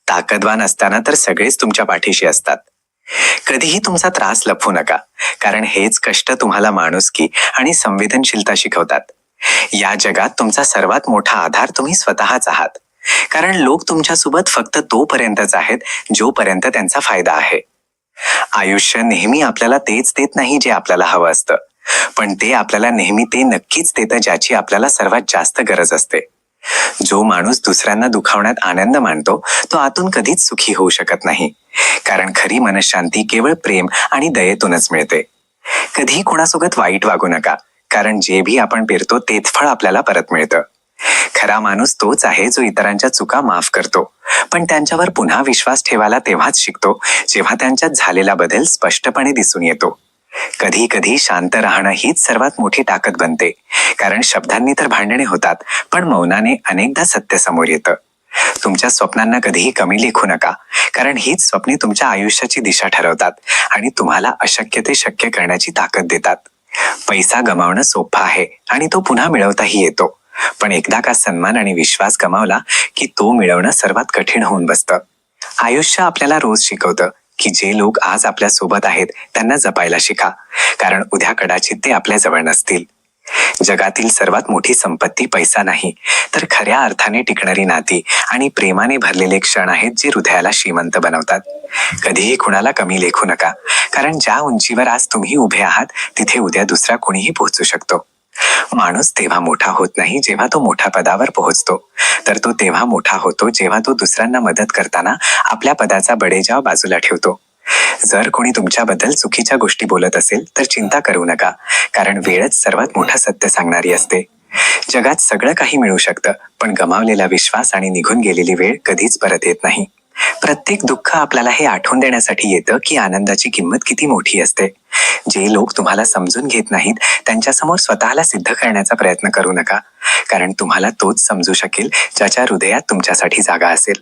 ताकदवान असताना तर सगळेच तुमच्या पाठीशी असतात. कधीही तुमचा त्रास लपवू नका, कारण हेच कष्ट तुम्हाला माणुसकी आणि संवेदनशीलता शिकवतात. या जगात तुमचा सर्वात मोठा आधार तुम्ही स्वतःच आहात, कारण लोक तुमच्यासोबत फक्त तोपर्यंतच आहेत जोपर्यंत त्यांचा फायदा आहे. आयुष्य नेहमी आपल्याला तेच देत नाही जे आपल्याला हवं असतं, पण ते आपल्याला नेहमी ते नक्कीच देतं ज्याची आपल्याला सर्वात जास्त गरज असते. जो माणूस दुसऱ्यांना दुखावण्यात आनंद मानतो तो आतून कधीच सुखी होऊ शकत नाही, कारण खरी मनःशांती केवळ प्रेम आणि दयेतूनच मिळते. कधीही कोणासोबत वाईट वागू नका, कारण जे भी आपण पेरतो तेच फळ आपल्याला परत मिळतं. खरा माणूस तोच आहे जो इतरांच्या चुका माफ करतो, पण त्यांच्यावर पुन्हा विश्वास ठेवायला तेव्हाच शिकतो जेव्हा त्यांच्यात झालेला बदल स्पष्टपणे दिसून येतो. कधी कधी शांत राहणं हीच सर्वात मोठी ताकद बनते, कारण शब्दांनी तर भांडणे होतात, पण मौनाने अनेकदा सत्य समोर येतं. तुमच्या स्वप्नांना कधीही कमी लेखू नका, कारण हीच स्वप्ने तुमच्या आयुष्याची दिशा ठरवतात आणि तुम्हाला अशक्य ते शक्य करण्याची ताकद देतात. पैसा गमावणं सोपं आहे आणि तो पुन्हा मिळवताही येतो, पण एकदा का सन्मान आणि विश्वास गमावला की तो मिळवणं सर्वात कठीण होऊन बसतं. आयुष्य आपल्याला रोज शिकवतं की जे लोक आज आपल्या सोबत आहेत त्यांना जपायला शिका, कारण उद्या कदाचित ते आपल्या जवळ नसतील. जगातील सर्वात मोठी संपत्ती पैसा नाही, तर खऱ्या अर्थाने टिकणारी नाती आणि प्रेमाने भरलेले क्षण आहेत जे हृदयाला श्रीमंत बनवतात. कधीही कुणाला कमी लेखू नका, कारण ज्या उंचीवर आज तुम्ही उभे आहात तिथे उद्या दुसरा कोणीही पोहोचू शकतो. माणूस तेव्हा मोठा होत नाही जेव्हा तो मोठ्या पदावर पोहोचतो, तर तो तेव्हा मोठा होतो जेव्हा तो दुसऱ्यांना मदत करताना आपल्या पदाचा बडेजाव बाजूला ठेवतो. जर कोणी तुमच्याबद्दल चुकीच्या गोष्टी बोलत असेल तर चिंता करू नका, कारण वेळच सर्वात मोठं सत्य सांगणारी असते. जगात सगळं काही मिळू शकतं, पण गमावलेला विश्वास आणि निघून गेलेली वेळ कधीच परत येत नाही. प्रत्येक दुःख आपल्याला हे आठवून देण्यासाठी येतं की आनंदाची किंमत किती मोठी असते. जे लोक तुम्हाला समजून घेत नाहीत त्यांच्यासमोर स्वतःला सिद्ध करण्याचा प्रयत्न करू नका, कारण तुम्हाला तोच समजू शकेल ज्याच्या हृदयात तुमच्यासाठी जागा असेल.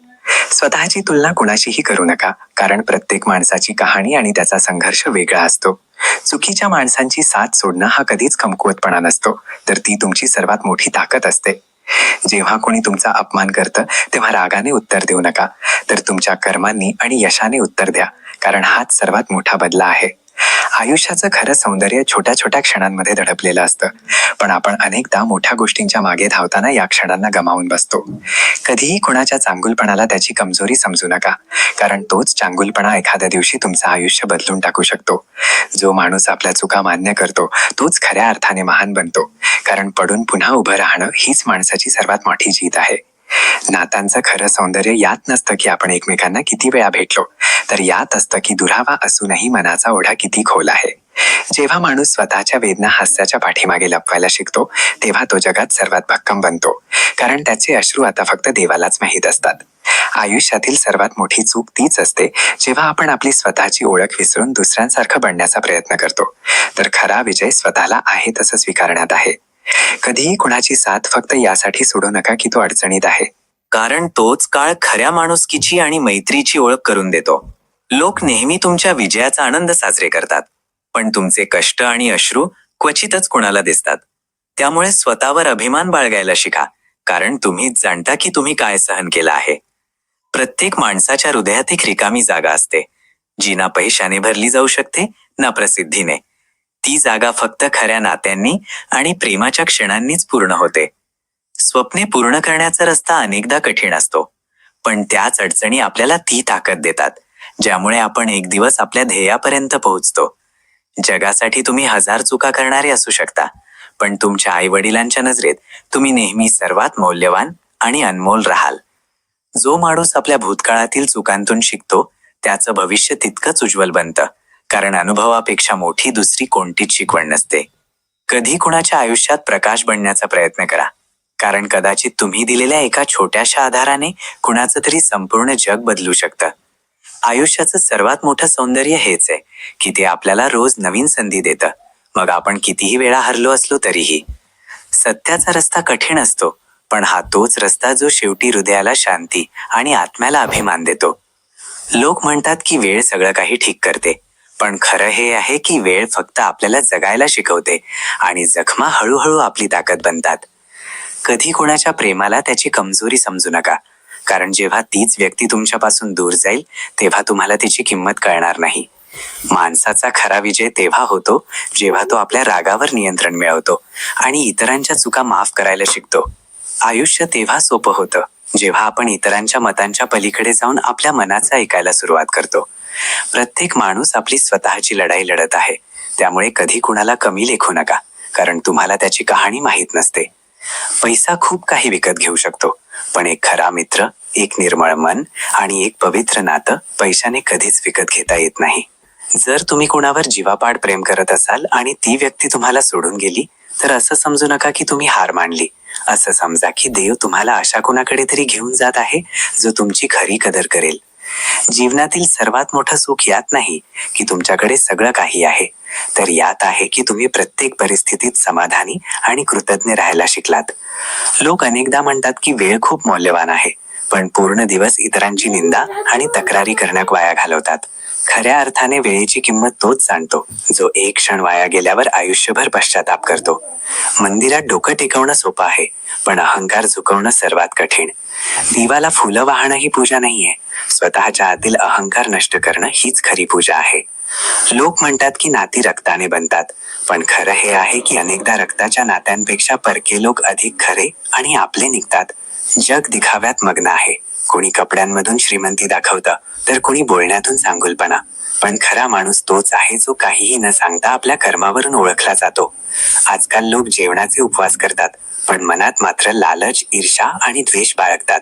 स्वतःची तुलना कुणाशीही करू नका, कारण प्रत्येक माणसाची कहाणी आणि त्याचा संघर्ष वेगळा असतो. चुकीच्या माणसांची साथ सोडणं हा कधीच कमकुवतपणा नसतो, तर ती तुमची सर्वात मोठी ताकद असते. जेव्हा कोणी तुमचा अपमान करतं तेव्हा रागाने उत्तर देऊ नका, तर तुमच्या कर्मांनी आणि यशाने उत्तर द्या, कारण हाच सर्वात मोठा बदला आहे. आयुष्याचं खरं सौंदर्य छोट्या छोट्या क्षणांमध्ये दडपलेलं असतं, पण आपण अनेकदा मोठ्या गोष्टींच्या मागे धावताना या क्षणांना गमावून बसतो. कधीही कुणाच्या चांगुलपणाला त्याची कमजोरी समजू नका, कारण तोच चांगुलपणा एखाद्या दिवशी तुमचं आयुष्य बदलून टाकू शकतो. जो माणूस आपल्या चुका मान्य करतो तोच खऱ्या अर्थाने महान बनतो, कारण पडून पुन्हा उभं राहणं हीच माणसाची सर्वात मोठी जीत आहे. नात्यांचं खरं सौंदर्य यात नसतं की आपण एकमेकांना किती वेळा भेटलो, तर यात असतं की दुरावा असूनही मनाचा ओढा किती खोल आहे. जेव्हा माणूस स्वतःच्या वेदना हास्याच्या पाठीमागे लपवायला शिकतो तेव्हा तो जगात सर्वात भक्कम बनतो, कारण त्याचे अश्रू आता फक्त देवालाच माहीत असतात. आयुष्यातील सर्वात मोठी चूक तीच असते जेव्हा आपण आपली स्वतःची ओळख विसरून दुसऱ्यांसारखं बनण्याचा प्रयत्न करतो, तर खरा विजय स्वतःला आहे तसं स्वीकारण्यात आहे. कधीही कुणाची साथ फक्त यासाठी सोडू नका की तो अडचणीत आहे, कारण तोच काळ खऱ्या माणुसकीची आणि मैत्रीची ओळख करून देतो. लोक नेहमी तुमच्या विजयाचा आनंद साजरे करतात, पण तुमचे कष्ट आणि अश्रू क्वचितच कोणाला दिसतात. त्यामुळे स्वतःवर अभिमान बाळगायला शिका, कारण तुम्हीच जाणता की तुम्ही काय सहन केलं आहे. प्रत्येक माणसाच्या हृदयात एक रिकामी जागा असते, जी ना पैशाने भरली जाऊ शकते ना प्रसिद्धीने. ती जागा फक्त खऱ्या नात्यांनी आणि प्रेमाच्या क्षणांनीच पूर्ण होते. स्वप्ने पूर्ण करण्याचा रस्ता अनेकदा कठीण असतो, पण त्याच अडचणी आपल्याला ती ताकद देतात, ज्यामुळे आपण एक दिवस आपल्या ध्येयापर्यंत पोहोचतो. जगासाठी तुम्ही 1000 चुका करणारे असू शकता, पण तुमच्या आईवडिलांच्या नजरेत तुम्ही नेहमी सर्वात मौल्यवान आणि अनमोल राहाल. जो माणूस आपल्या भूतकाळातील चुकांतून शिकतो त्याचं भविष्य तितकंच उज्ज्वल बनतं, कारण अनुभवापेक्षा मोठी दुसरी कोणतीच शिकवण नसते. कधी कुणाच्या आयुष्यात प्रकाश बनण्याचा प्रयत्न करा, कारण कदाचित तुम्ही दिलेल्या एका छोट्याशा आधाराने कुणाचं तरी संपूर्ण जग बदलू शकतं. आयुष्याचं सर्वात मोठं सौंदर्य हेच आहे की ते आपल्याला रोज नवीन संधी देतं, मग आपण कितीही वेळा हरलो असलो तरीही. सत्याचा रस्ता कठीण असतो, पण हा तोच रस्ता जो शेवटी हृदयाला शांती आणि आत्म्याला अभिमान देतो. लोक म्हणतात की वेळ सगळं काही ठीक करते, पण खरं हे आहे की वेळ फक्त आपल्याला जगायला शिकवते आणि जखमा हळूहळू आपली ताकद बनतात. कधी कोणाच्या प्रेमाला त्याची कमजोरी समजू नका, कारण जेव्हा तीच व्यक्ती तुमच्यापासून दूर जाईल तेव्हा तुम्हाला तिची किंमत कळणार नाही. माणसाचा खरा विजय तेव्हा होतो जेव्हा तो आपल्या रागावर नियंत्रण मिळवतो आणि इतरांच्या चुका माफ करायला शिकतो. आयुष्य तेव्हा सोपं होतं जेव्हा आपण इतरांच्या मतांच्या पलीकडे जाऊन आपल्या मनाचं ऐकायला सुरुवात करतो. प्रत्येक माणूस आपली स्वतःची लढाई लढत आहे, त्यामुळे कधी कुणाला कमी लेखू नका, कारण तुम्हाला त्याची कहाणी माहीत नसते. पैसा खूप काही विकत घेऊ शकतो, पण एक खरा मित्र, एक निर्मळ मन आणि एक पवित्र नातं पैशाने कधीच विकत घेता येत नाही. जर तुम्ही कुणावर जीवापाड प्रेम करत असाल आणि ती व्यक्ती तुम्हाला सोडून गेली, तर असं समजू नका की तुम्ही हार मानली. असं समजा की देव तुम्हाला अशा कुणाकडे तरी घेऊन जात आहे जो तुमची खरी कदर करेल. जीवनातील सर्वात मोठं सुख यात नाही की तुमच्याकडे सगळं काही आहे, तर यात आहे की तुम्ही प्रत्येक परिस्थितीत समाधानी आणि कृतज्ञ राहायला शिकलात. लोक अनेकदा म्हणतात की वेळ खूप मौल्यवान आहे, पण पूर्ण दिवस इतरांची निंदा आणि तक्रारी करण्यात वाया घालवतात. खऱ्या अर्थाने वेळेची किंमत तोच जाणतो जो एक क्षण वाया गेल्यावर आयुष्यभर पश्चाताप करतो. मंदिरात डोकं टेकवणं सोपं आहे, पण अहंकार झुकवणं सर्वात कठीण. दिवाला फुलं वाहणं ही पूजा नाहीये. स्वतःच्या आतील अहंकार नष्ट करणं हीच खरी पूजा आहे. लोक म्हणतात की नाती रक्ताने बनतात, पण खरं हे आहे की अनेकदा रक्ताच्या नात्यांपेक्षा परके लोक अधिक खरे आणि आपले निघतात. जग दिखाव्यात मग्न आहे. कोणी कपड्यांमधून श्रीमंती दाखवतं, तर कोणी बोलण्यातून चांगुलपणा. पण खरा माणूस तोच आहे जो काहीही न सांगता आपल्या कर्मावरून ओळखला जातो. आजकाल लोक जेवणाचे उपवास करतात, पण मनात मात्र लालच, ईर्ष्या आणि द्वेष बाळगतात.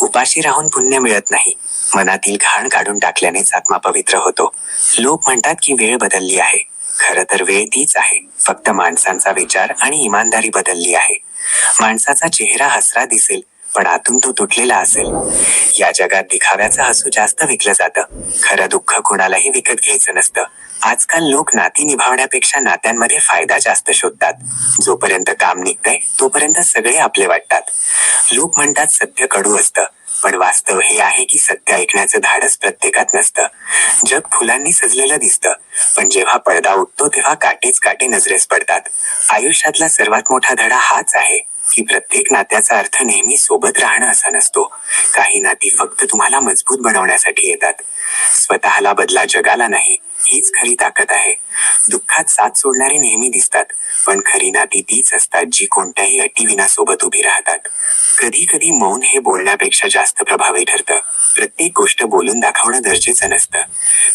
उपाशी राहून पुण्य मिळत नाही, मनातील घाण काढून टाकल्यानेच आत्मा पवित्र होतो. लोक म्हणतात की वेळ बदलली आहे. खरं तर वेळ तीच आहे, फक्त माणसांचा विचार आणि इमानदारी बदलली आहे. माणसाचा चेहरा हसरा दिसेल, पण आतून तो तुटलेला असेल. या जगात दिखाव्याचं हसू जास्त विकलं जातं. खरं दुःख कोणालाही विकत घ्यायचं नसतं. आजकाल लोक नाती निभावण्यापेक्षा नात्यांमध्ये फायदा जास्त शोधतात. जोपर्यंत काम निघतंय तोपर्यंत सगळे आपले वाटतात. लोक म्हणतात सत्य कडू असतं, पण वास्तव हे आहे की सत्य ऐकण्याचं धाडस प्रत्येकात नसतं. जग फुलांनी सजलेलं दिसतं, पण जेव्हा पडदा उठतो तेव्हा काटेच काटे नजरेस पडतात. आयुष्यातला सर्वात मोठा धडा हाच आहे की प्रत्येक नात्याचा अर्थ नेहमी सोबत राहणं असा नसतो. काही नाती फक्त तुम्हाला मजबूत बनवण्यासाठी येतात. स्वतःला बदला, जगाला नाही. हीच खरी ताकद आहे. दुःखात साथ सोडणारी नेहमी दिसतात, पण खरी नाती तीच असतात जी कोणत्याही अटीविना सोबत उभी राहतात. कधी कधी मौन हे बोलण्यापेक्षा जास्त प्रभावी ठरतं. प्रत्येक गोष्ट बोलून दाखवणं गरजेचं नसतं.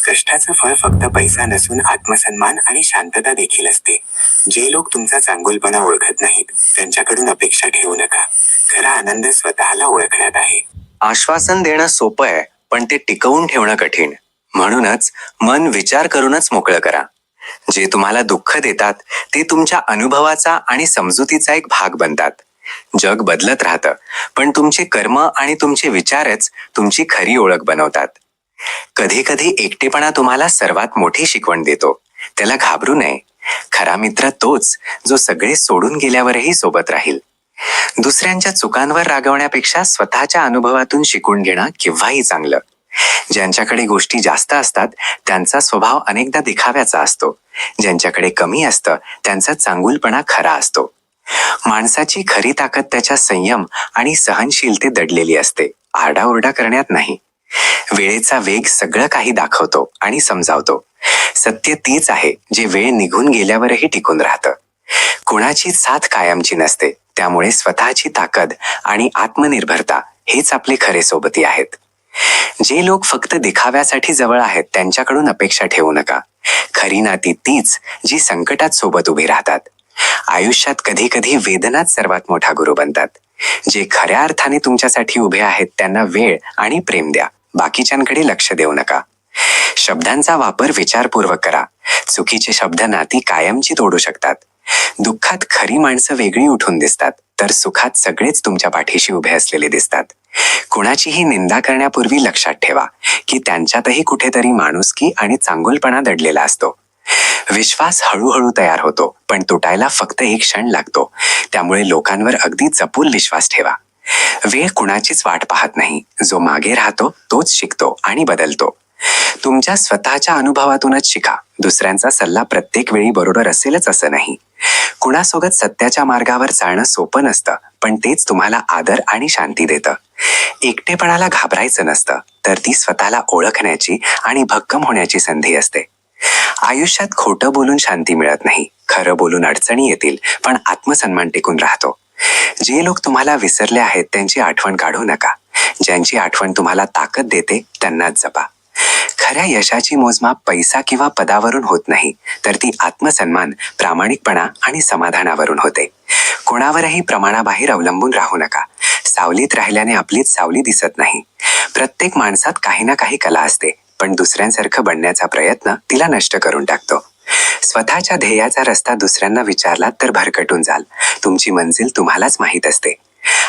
कष्टाचं फळ फक्त पैसा नसून आत्मसन्मान आणि शांतता देखील असते. जे लोक तुमचा चांगुलपणा ओळखत नाहीत त्यांच्याकडून अपेक्षा ठेवू नका. खरा आनंद स्वतःला ओळखण्यात आहे. आश्वासन देणं सोपं आहे, पण ते टिकवून ठेवणं कठीण. म्हणूनच मन विचार करूनच मोकळं करा. जे तुम्हाला दुःख देतात ते तुमच्या अनुभवाचा आणि समजुतीचा एक भाग बनतात. जग बदलत राहतं, पण तुमचे कर्म आणि तुमचे विचारच तुमची खरी ओळख बनवतात. कधी कधी एकटेपणा तुम्हाला सर्वात मोठी शिकवण देतो. त्याला घाबरू नये. खरा मित्र तोच जो सगळे सोडून गेल्यावरही सोबत राहील. दुसऱ्यांच्या चुकांवर रागवण्यापेक्षा स्वतःच्या अनुभवातून शिकून घेणं केव्हाही चांगलं. ज्यांच्याकडे गोष्टी जास्त असतात त्यांचा स्वभाव अनेकदा दिखाव्याचा असतो. ज्यांच्याकडे कमी असतं त्यांचा चांगुलपणा खरा असतो. माणसाची खरी ताकद त्याच्या संयम आणि सहनशीलतेत दडलेली असते, आरडाओरडा करण्यात नाही. वेळेचा वेग सगळं काही दाखवतो आणि समजावतो. सत्य तीच आहे जे वेळ निघून गेल्यावरही टिकून राहतं. कुणाची साथ कायमची नसते, त्यामुळे स्वतःची ताकद आणि आत्मनिर्भरता हेच आपले खरे सोबती आहेत. जे लोक फक्त दिखाव्यासाठी जवळ आहेत त्यांच्याकडून अपेक्षा ठेवू नका. खरी नाती तीच जी संकटात सोबत उभी राहतात. आयुष्यात कधी कधी वेदनाच सर्वात मोठा गुरु बनतात. जे खऱ्या अर्थाने तुमच्यासाठी उभे आहेत त्यांना वेळ आणि प्रेम द्या. बाकीच्यांकडे लक्ष देऊ नका. शब्दांचा वापर विचारपूर्वक करा. चुकीचे शब्द नाती कायमची तोडू शकतात. दुःखात खरी माणसं वेगळी उठून दिसतात, तर सुखात सगळेच तुमच्या पाठीशी उभे असलेले दिसतात. कुणाचीही निंदा करण्यापूर्वी लक्षात ठेवा की त्यांच्यातही कुठेतरी माणुसकी आणि चांगुलपणा दडलेला असतो. विश्वास हळूहळू तयार होतो, पण तुटायला फक्त एक क्षण लागतो. त्यामुळे लोकांवर अगदी जपून विश्वास ठेवा. वेळ कुणाचीच वाट पाहत नाही. जो मागे राहतो तोच शिकतो आणि बदलतो. तुमच्या स्वतःच्या अनुभवातूनच शिका. दुसऱ्यांचा सल्ला प्रत्येक वेळी बरोबर असेलच असं नाही. कुणासोबत सत्याच्या मार्गावर चालणं सोपं नसतं, पण तेच तुम्हाला आदर आणि शांती देतं. एकटेपणाला घाबरायचं नसतं, तर ती स्वतःला ओळखण्याची आणि भक्कम होण्याची संधी असते. आयुष्यात खोटं बोलून शांती मिळत नाही. खरं बोलून अडचणी येतील, पण आत्मसन्मान टिकून राहतो. जे लोक तुम्हाला विसरले आहेत त्यांची आठवण काढू नका. ज्यांची आठवण तुम्हाला ताकद देते त्यांनाच जपा. खऱ्या यशाची मोजमाप पैसा किंवा पदावरून होत नाही, तर ती आत्मसन्मान, प्रामाणिकपणा आणि समाधानावरून होते. कोणावरही प्रमाणाबाहेर अवलंबून राहू नका. सावलीत राहिल्याने आपलीच सावली दिसत नाही. प्रत्येक माणसात काही ना काही कला असते, पण दुसऱ्यांसारखं बनण्याचा प्रयत्न तिला नष्ट करून टाकतो. स्वतःच्या ध्येयाचा रस्ता दुसऱ्यांना विचारलात तर भरकटून जाल. तुमची मंजिल तुम्हालाच माहीत असते.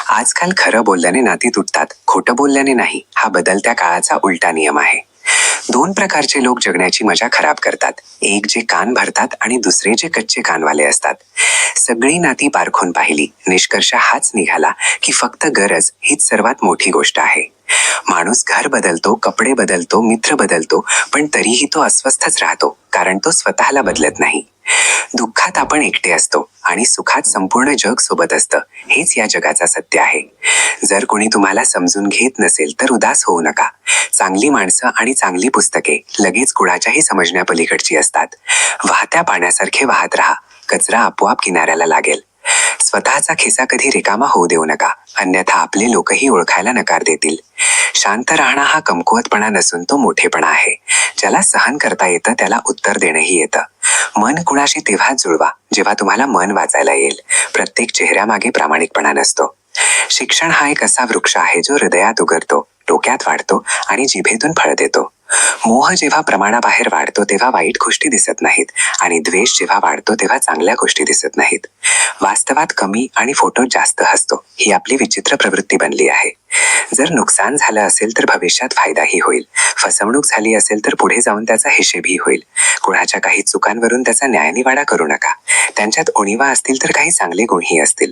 आजकाल खरं बोलल्याने नाती तुटतात, खोटं बोलल्याने नाही. हा बदलत्या काळाचा उलटा नियम आहे. दोन प्रकारचे लोक जगण्याची मजा खराब करतात. एक जे कान भरतात आणि दुसरे जे कच्चे कानवाले असतात. सगळी नाती पारखून पाहिली. निष्कर्ष हाच निघाला की फक्त गरज हीच सर्वात मोठी गोष्ट आहे. माणूस घर बदलतो, कपडे बदलतो, मित्र बदलतो, पण तरीही तो अस्वस्थच राहतो, कारण तो स्वतःला बदलत नाही. दुःखात आपण एकटे असतो आणि सुखात संपूर्ण जग सोबत असतं. हेच या जगाचा सत्य आहे. जर कोणी तुम्हाला समजून घेत नसेल तर उदास होऊ नका. चांगली माणसं आणि चांगली पुस्तके लगेच कुणाच्याही समजण्यापलीकडची असतात. वाहत्या पाण्यासारखे वाहत राहा, कचरा आपोआप किनाऱ्याला लागेल. स्वतःचा खिसा कधी रिकामा होऊ देऊ नका, अन्यथा आपले लोकही ओळखायला नकार देतील. शांत राहणं हा कमकुवतपणा नसून तो मोठेपणा आहे. ज्याला सहन करता येतं त्याला उत्तर देणंही येतं. मन कुणाशी तेव्हाच जुळवा जेव्हा तुम्हाला मन वाचायला येईल. प्रत्येक चेहऱ्यामागे प्रामाणिकपणा नसतो. शिक्षण हा एक असा वृक्ष आहे जो हृदयात उगवतो, डोक्यात वाढतो आणि जिभेतून फळ देतो. मोह जेव्हा प्रमाणाबाहेर वाढतो तेव्हा वाईट गोष्टी दिसत नाहीत आणि द्वेष जेव्हा वाढतो तेव्हा चांगल्या गोष्टी दिसत नाहीत. वास्तवात कमी आणि फोटो जास्त हसतो, ही आपली विचित्र प्रवृत्ती बनली आहे. जर नुकसान झालं असेल तर भविष्यात फायदाही होईल. फसवणूक झाली असेल तर पुढे जाऊन त्याचा हिशेबही होईल. कुणाच्या काही चुकांवरून त्याचा न्यायनिवाडा करू नका. त्यांच्यात उणिवा असतील तर काही चांगले गुणही असतील.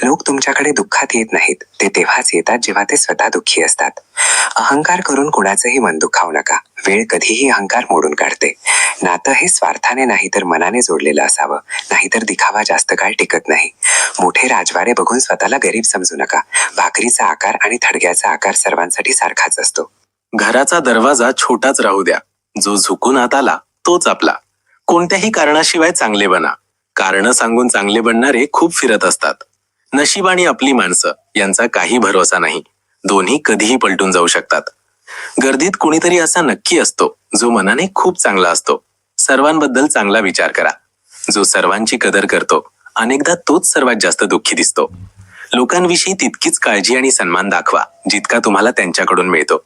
लोक तुमच्याकडे दुःखात येत नाहीत, ते तेव्हाच येतात जेव्हा ते स्वतः दुःखी असतात. अहंकार करून कुणाचंही मन दुखावू नका. वेळ कधीही अहंकार मोडून काढते. नातं हे स्वार्थाने नाही तर मनाने जोडलेलं असावं, नाहीतर दिखावा जास्त काळ टिकत नाही. मोठे राजवाडे बघून स्वतःला गरीब समजू नका. भाकरीचा आकार आणि थडग्याचा आकार सर्वांसाठी सारखाच असतो. घराचा दरवाजा छोटाच राहू द्या, जो झुकून आत आला तोच आपला. कोणत्याही कारणाशिवाय चांगले बना. कारण सांगून चांगले बनणारे खूप फिरत असतात. नशीब आणि आपली माणसं यांचा काही भरोसा नाही. दोन्ही कधीही पलटून जाऊ शकतात. गर्दीत कोणीतरी असा नक्की असतो जो मनाने खूप चांगला असतो. सर्वांबद्दल चांगला विचार करा. जो सर्वांची कदर करतो अनेकदा तोच सर्वात जास्त दुःखी दिसतो. लोकांविषयी तितकीच काळजी आणि सन्मान दाखवा जितका तुम्हाला त्यांच्याकडून मिळतो.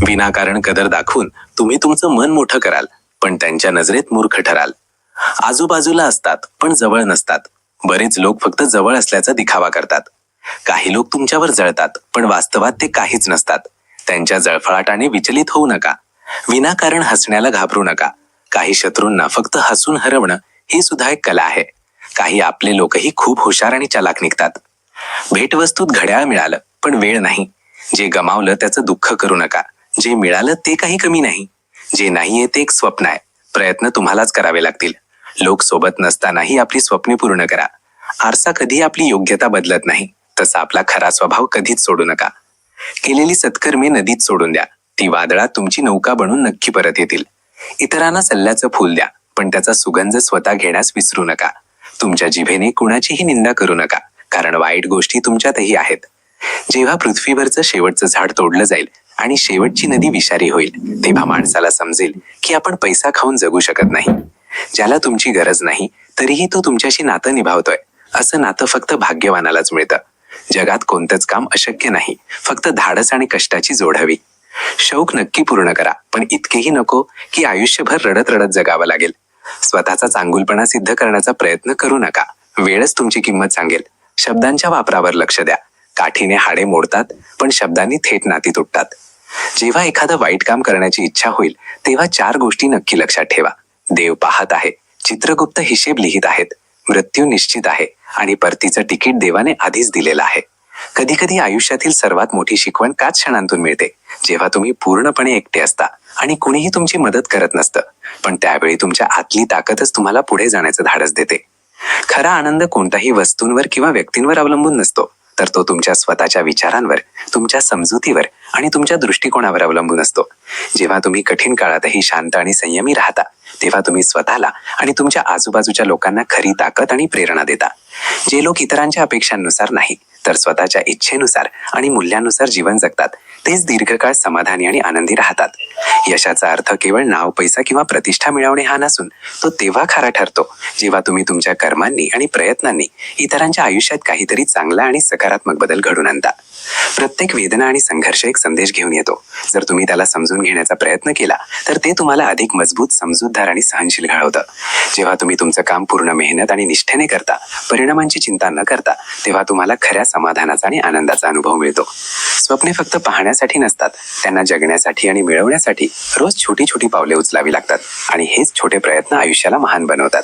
विनाकारण कदर दाखवून तुम्ही तुमचं मन मोठं कराल, पण त्यांच्या नजरेत मूर्ख ठराल. आजूबाजूला असतात पण जवळ नसतात. बरेच लोक फक्त जवळ असल्याचा दिखावा करतात. काही लोक तुमच्यावर जळतात पण वास्तवात ते काहीच नसतात. त्यांच्या जळफळाटाने विचलित होऊ नका. विनाकारण हसण्याला घाबरू नका. काही शत्रूंना फक्त हसून हरवणं ही सुद्धा एक कला आहे. काही आपले लोकही खूप हुशार आणि चालाक निघतात. भेटवस्तूत घड्याळ मिळालं पण वेळ नाही. जे गमावलं त्याचं दुःख करू नका. जे मिळालं ते काही कमी नाही. जे नाहीये ते एक स्वप्न आहे. प्रयत्न तुम्हालाच करावे लागतील. लोक सोबत नसतानाही आपली स्वप्ने पूर्ण करा. आरसा कधी आपली योग्यता बदलत नाही, तसा आपला खरा स्वभाव कधीच सोडू नका. केलेली सत्कर्मे नदीत सोडून द्या. ती वादळात तुमची नौका बनून नक्की परत येतील. इतरांना सल्ल्याचं फूल द्या, पण त्याचा सुगंध स्वतः घेण्यास विसरू नका. तुमच्या जिभेने कुणाचीही निंदा करू नका, कारण वाईट गोष्टी तुमच्यातही आहेत. जेव्हा पृथ्वीवरचं शेवटचं झाड तोडलं जाईल आणि शेवटची नदी विषारी होईल, तेव्हा माणसाला समजेल की आपण पैसा खाऊन जगू शकत नाही. ज्याला तुमची गरज नाही तरीही तो तुमच्याशी नातं निभावतोय, असं नातं फक्त भाग्यवानालाच मिळतं. जगात कोणतंच काम अशक्य नाही, फक्त धाडस आणि कष्टाची जोड हवी. शौक नक्की पूर्ण करा, पण इतकेही नको की आयुष्यभर रडत रडत जगावं लागेल. स्वतःचा चांगुलपणा सिद्ध करण्याचा प्रयत्न करू नका. वेळच तुमची किंमत सांगेल. शब्दांच्या वापरावर लक्ष द्या. काठीने हाडे मोडतात पण शब्दांनी थेट नाती तुटतात. जेव्हा एखादं वाईट काम करण्याची इच्छा होईल तेव्हा 4 गोष्टी नक्की लक्षात ठेवा. देव पाहत आहे, चित्रगुप्त हिशेब लिहित आहेत, मृत्यू निश्चित आहे आणि परतीचं तिकीट देवाने आधीच दिलेलं आहे. कधी कधी आयुष्यातील सर्वात मोठी शिकवण काच क्षणांतून मिळते, जेव्हा तुम्ही पूर्णपणे एकटे असता आणि कुणीही तुमची मदत करत नसतं. पण त्यावेळी तुमच्या आतली ताकदच तुम्हाला पुढे जाण्याचं धाडस देते. खरा आनंद कोणत्याही वस्तूंवर किंवा व्यक्तींवर अवलंबून नसतो, तर तो तुमच्या स्वतःच्या विचारांवर, तुमच्या समजुतीवर आणि तुमच्या दृष्टिकोनावर अवलंबून असतो. जेव्हा तुम्ही कठीण काळातही शांत आणि संयमी राहता, तेव्हा तुम्ही स्वतःला आणि तुमच्या आजूबाजूच्या लोकांना खरी ताकद आणि प्रेरणा देता. जे लोक इतरांच्या अपेक्षांनुसार नाही तर स्वतःच्या इच्छेनुसार आणि मूल्यांनुसार जीवन जगतात, तेच दीर्घकाळ समाधानी आणि आनंदी राहतात. यशाचा अर्थ केवळ नाव, पैसा किंवा प्रतिष्ठा मिळवणे हा नसून तो तेव्हा खरा ठरतो जेव्हा तुम्ही तुमच्या कर्मांनी आणि प्रयत्नांनी इतरांच्या आयुष्यात काहीतरी चांगला आणि सकारात्मक बदल घडवून आणता. प्रत्येक वेदना आणि संघर्ष एक संदेश घेऊन येतो. जर तुम्ही त्याला समजून घेण्याचा प्रयत्न केला तर ते तुम्हाला अधिक मजबूत, समजूतदार आणि सहनशील घडवतं. जेव्हा तुम्ही तुमचं काम पूर्ण मेहनत आणि निष्ठेने करता, परिणामांची चिंता न करता, तेव्हा तुम्हाला खऱ्या समाधानाचा आणि आनंदाचा अनुभव मिळतो. स्वप्ने फक्त पाहण्यासाठी नसतात, त्यांना जगण्यासाठी आणि मिळवण्यासाठी रोज छोटी छोटी पावले उचलावी लागतात आणि हेच छोटे प्रयत्न आयुष्याला महान बनवतात.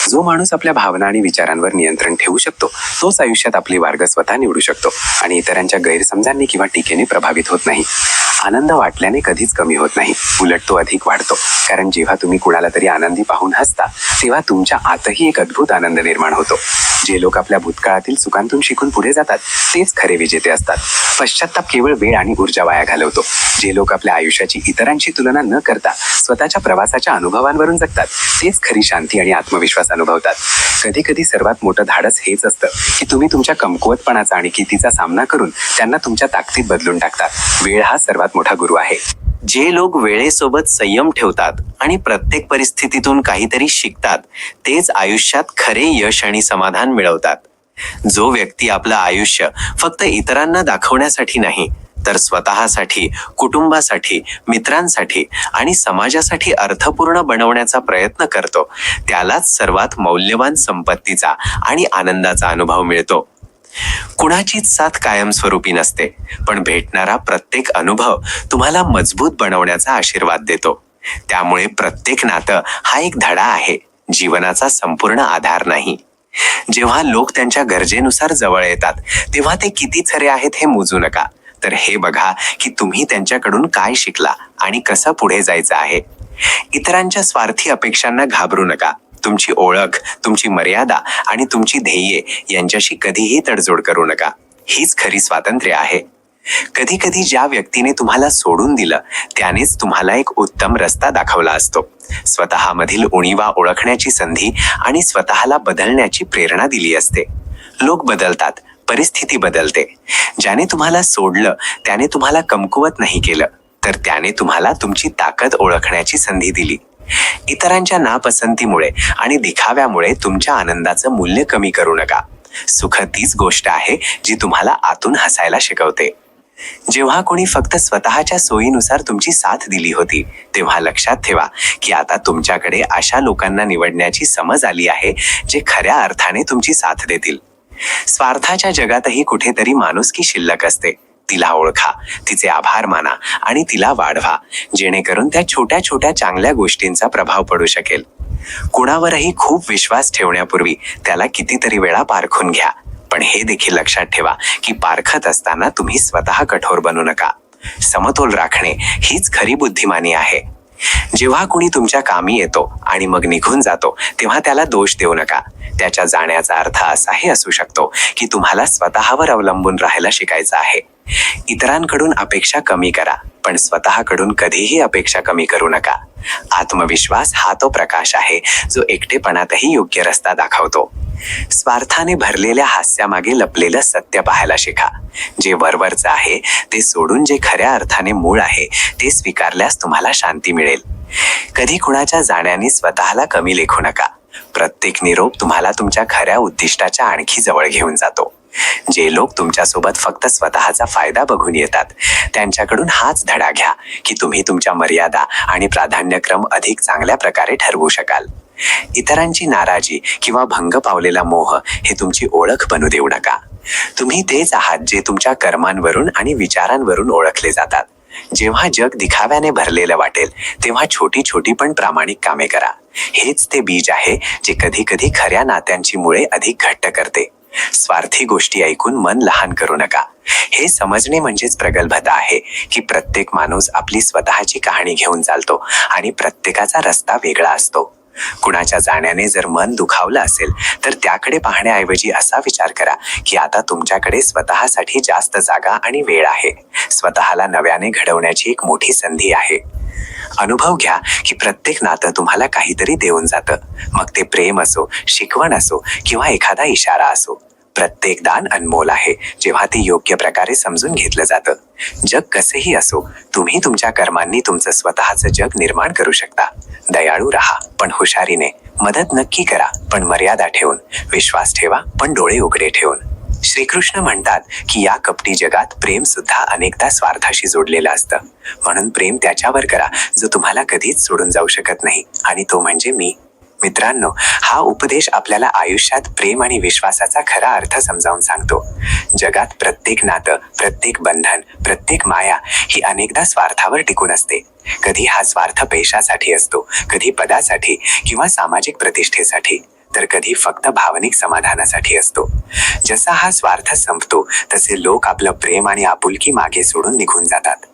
जो माणूस आपल्या भावना आणि विचारांवर नियंत्रण ठेवू शकतो तोच आयुष्यात आपली मार्ग स्वतः निवडू शकतो आणि इतरांच्या गैरसमजांनी किंवा टीकेने प्रभावित होत नाही. आनंद वाटल्याने कधीच कमी होत नाही, उलट तो अधिक वाढतो. कारण जेव्हा तुम्ही कुणाला तरी आनंदी पाहून हसता तेव्हा तुमच्या आतही एक अद्भुत आनंद निर्माण होतो. जे लोक आपल्या भूतकाळातील चुकांतून शिकून पुढे जातात तेच खरे विजेते असतात. पश्चाताप केवळ वेळ आणि ऊर्जा वाया घालवतो. जे लोक आपल्या आयुष्याची इतरांशी तुलना न करता स्वतःच्या प्रवासाच्या अनुभवांवरून जगतात तेच खरी शांती आणि आत्मविश्वास अनुभवतात. कधी कधी सर्वात मोठं धाडस हेच असतं की तुम्ही तुमच्या कमकुवतपणाचा आणि कितीचा सामना करून त्यांना तुमच्या ताकदीत बदलून टाकतात. वेळ हा सर्वात मोठा गुरु आहे. जे लोक वेळेसोबत संयम ठेवतात आणि प्रत्येक परिस्थितीतून काहीतरी शिकतात तेच आयुष्यात खरे यश आणि समाधान मिळवतात. जो व्यक्ती आपलं आयुष्य फक्त इतरांना दाखवण्यासाठी नाही तर स्वतःसाठी, कुटुंबासाठी, मित्रांसाठी आणि समाजासाठी अर्थपूर्ण बनवण्याचा प्रयत्न करतो त्यालाच सर्वात मौल्यवान संपत्तीचा आणि आनंदाचा अनुभव मिळतो. कुणाचीच साथ कायमस्वरूपी नसते, पण भेटणारा प्रत्येक अनुभव तुम्हाला मजबूत बनवण्याचा आशीर्वाद देतो. त्यामुळे प्रत्येक नातं हा एक धडा आहे, जीवनाचा संपूर्ण आधार नाही. जेव्हा लोक त्यांच्या गरजेनुसार जवळ येतात तेव्हा ते किती खरे आहेत हे मोजू नका, तर हे बघा की तुम्ही त्यांच्याकडून काय शिकला आणि कसं पुढे जायचं आहे. इतरांच्या स्वार्थी अपेक्षांना घाबरू नका. तुमची ओळख, तुमची मर्यादा आणि तुमची ध्येये यांच्याशी कधीही तडजोड करू नका. हीच खरी स्वातंत्र्य आहे. कधी कधी ज्या व्यक्तीने तुम्हाला सोडून दिलं त्यानेच तुम्हाला एक उत्तम रस्ता दाखवला असतो. स्वतःमधील उणीवा ओळखण्याची संधी आणि स्वतःला बदलण्याची प्रेरणा दिली असते. लोक बदलतात, परिस्थिती बदलते. ज्याने तुम्हाला सोडलं त्याने तुम्हाला कमकुवत नाही केलं, तर त्याने तुम्हाला तुमची ताकद ओळखण्याची संधी दिली. इतरांच्या नापसंतीमुळे आणि दिखाव्यामुळे तुमच्या आनंदाचं मूल्य कमी करू नका. सुख तीच गोष्ट आहे जी तुम्हाला आतून हसायला शिकवते. जेव्हा कोणी फक्त स्वतःच्या सोयीनुसार तुमची साथ दिली होती तेव्हा लक्षात ठेवा की आता तुमच्याकडे अशा लोकांना निवडण्याची समज आली आहे जे खऱ्या अर्थाने तुमची साथ देतील. स्वार्थाच्या जगातही कुठेतरी माणुसकी शिल्लक असते. तिला ओळखा, तिचे आभार माना आणि तिला वाढवा, जेणेकरून त्या छोट्या छोट्या चांगल्या गोष्टींचा प्रभाव पडू शकेल. कुणावरही खूप विश्वास ठेवण्यापूर्वी त्याला कितीतरी वेळा पारखून घ्या, पण हे देखील लक्षात ठेवा की पारखत असताना तुम्ही स्वतः कठोर बनू नका. समतोल राखणे हीच खरी बुद्धिमानी आहे. जेव्हा कुणी तुमच्या कामी येतो आणि मग निघून जातो तेव्हा त्याला दोष देऊ नका. त्याच्या जाण्याचा अर्थ असाही असू शकतो की तुम्हाला स्वतःवर अवलंबून राहायला शिकायचं आहे. इतरांकडून अपेक्षा कमी करा, पण स्वतःकडून कधीही अपेक्षा कमी करू नका. आत्मविश्वास हा तो प्रकाश आहे जो एकटेपणातही योग्य रस्ता दाखवतो. स्वार्थाने भरलेल्या हास्यामागे लपलेलं सत्य पाहायला शिका. जे वरवरचं आहे ते सोडून जे खऱ्या अर्थाने मूळ आहे ते स्वीकारल्यास तुम्हाला शांती मिळेल. कधी कुणाच्या जाण्याने स्वतःला कमी लेखू नका. प्रत्येक निरोप तुम्हाला तुमच्या खऱ्या उद्दिष्टाच्या आणखी जवळ घेऊन जातो. जे लोक तुमच्यासोबत फक्त स्वतःचा फायदा बघून येतात त्यांच्याकडून हाच धडा घ्या की तुम्ही तुमच्या मर्यादा आणि प्राधान्यक्रम अधिक चांगल्या प्रकारे ठरवू शकाल. इतरांची नाराजी किंवा भंग पावलेला मोह हे तुमची ओळख बनू देऊ नका. तुम्ही तेच आहात जे तुमच्या कर्मांवरून आणि विचारांवरून ओळखले जातात. जेव्हा जग दिखाव्याने भरलेलं वाटेल तेव्हा छोटी छोटी पण प्रामाणिक कामे करा. हेच ते बीज आहे जे कधी कधी खऱ्या नात्यांची मुळे अधिक घट्ट करते. स्वार्थी गोष्टी ऐकून मन लहान करू नका. हे समजणे म्हणजेच प्रगल्भता आहे की प्रत्येक माणूस आपली स्वतःची कहाणी घेऊन चालतो आणि प्रत्येकाचा रस्ता वेगळा असतो. कुणाच्या जाण्याने जर मन दुखावलं असेल तर त्याकडे पाहण्याऐवजी असा विचार करा की आता तुमच्याकडे स्वतःसाठी जास्त जागा आणि वेळ आहे. स्वतःला नव्याने घडवण्याची एक मोठी संधी आहे. अनुभव घ्या की प्रत्येक नातं तुम्हाला काहीतरी देऊन जातं. मग ते प्रेम असो, शिकवण असो किंवा एखादा इशारा असो. प्रत्येक दान अनमोल आहे जेव्हा ते योग्य प्रकारे समजून घेतलं जातं. जग कसेही असो, तुम्ही तुमच्या कर्मांनी तुमचं स्वतःचं जग निर्माण करू शकता. दयाळू राहा पण हुशारीने. मदत नक्की करा पण मर्यादा ठेवून. विश्वास ठेवा पण डोळे उघडे ठेवून. श्रीकृष्ण म्हणतात की या कपटी जगात प्रेम सुद्धा अनेकदा स्वार्थाशी जोडलेलं असतं. म्हणून प्रेम त्याच्यावर करा जो तुम्हाला कधीच सोडून जाऊ शकत नाही, आणि तो म्हणजे मी. मित्रांनो, हा उपदेश आपल्याला आयुष्यात प्रेम आणि विश्वासाचा खरा अर्थ समजावून सांगतो. जगात प्रत्येक नातं, प्रत्येक बंधन, प्रत्येक माया ही अनेकदा स्वार्थावर टिकून असते. कधी हा स्वार्थ पैशासाठी असतो, कधी पदासाठी किंवा सामाजिक प्रतिष्ठेसाठी, तर कधी फक्त भावनिक समाधानासाठी असतो. जसा हा स्वार्थ संपतो तसे लोक आपलं प्रेम आणि आपुलकी मागे सोडून निघून जातात.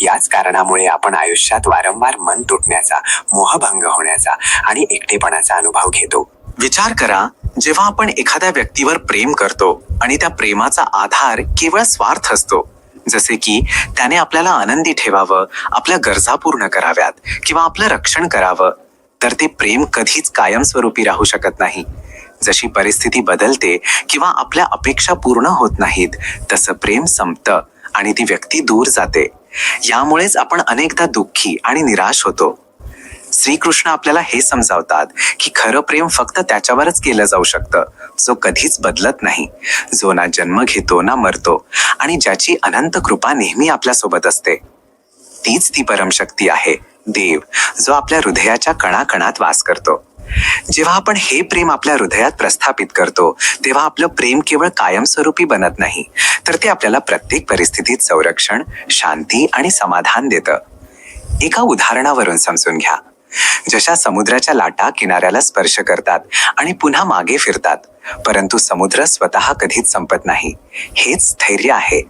याच कारणामुळे आपण आयुष्यात वारंवार मन तुटण्याचा, मोहभंग होण्याचा आणि एकटेपणाचा अनुभव घेतो. विचार करा, जेव्हा आपण एखाद्या व्यक्तीवर प्रेम करतो आणि त्या प्रेमाचा आधार केवळ स्वार्थ असतो, जसे की त्याने आपल्याला आनंदी ठेवावं, आपल्या गरजा पूर्ण कराव्यात किंवा आपलं रक्षण करावं, तर ते प्रेम कधीच कायमस्वरूपी राहू शकत नाही. जशी परिस्थिती बदलते किंवा आपल्या अपेक्षा पूर्ण होत नाहीत, तसं प्रेम संपतं आणि ती व्यक्ती दूर जाते. यामुळेच आपण अनेकदा दुःखी आणि निराश होतो. श्रीकृष्ण आपल्याला हे समजावतात की खरं प्रेम फक्त त्याच्यावरच केलं जाऊ शकतं जो कधीच बदलत नाही, जो ना जन्म घेतो ना मरतो आणि ज्याची अनंत कृपा नेहमी आपल्यासोबत असते. तीच ती परमशक्ती आहे, देव, जो आपल्या हृदयाच्या कणाकणात वास करतो. जेव्हा आपण हे प्रेम आपल्या हृदयात प्रस्थापित करतो तेव्हा आपलं प्रेम केवळ कायमस्वरूपी बनत नाही, तर ते आपल्याला प्रत्येक परिस्थितीत संरक्षण, शांती आणि समाधान देतं. एका उदाहरणावरून समजून घ्या. जशा समुद्राच्या लाटा किनाऱ्याला स्पर्श करतात आणि पुन्हा मागे फिरतात, परंतु समुद्र स्वतः कधीच संपत नाही, हेच स्थैर्य आहे.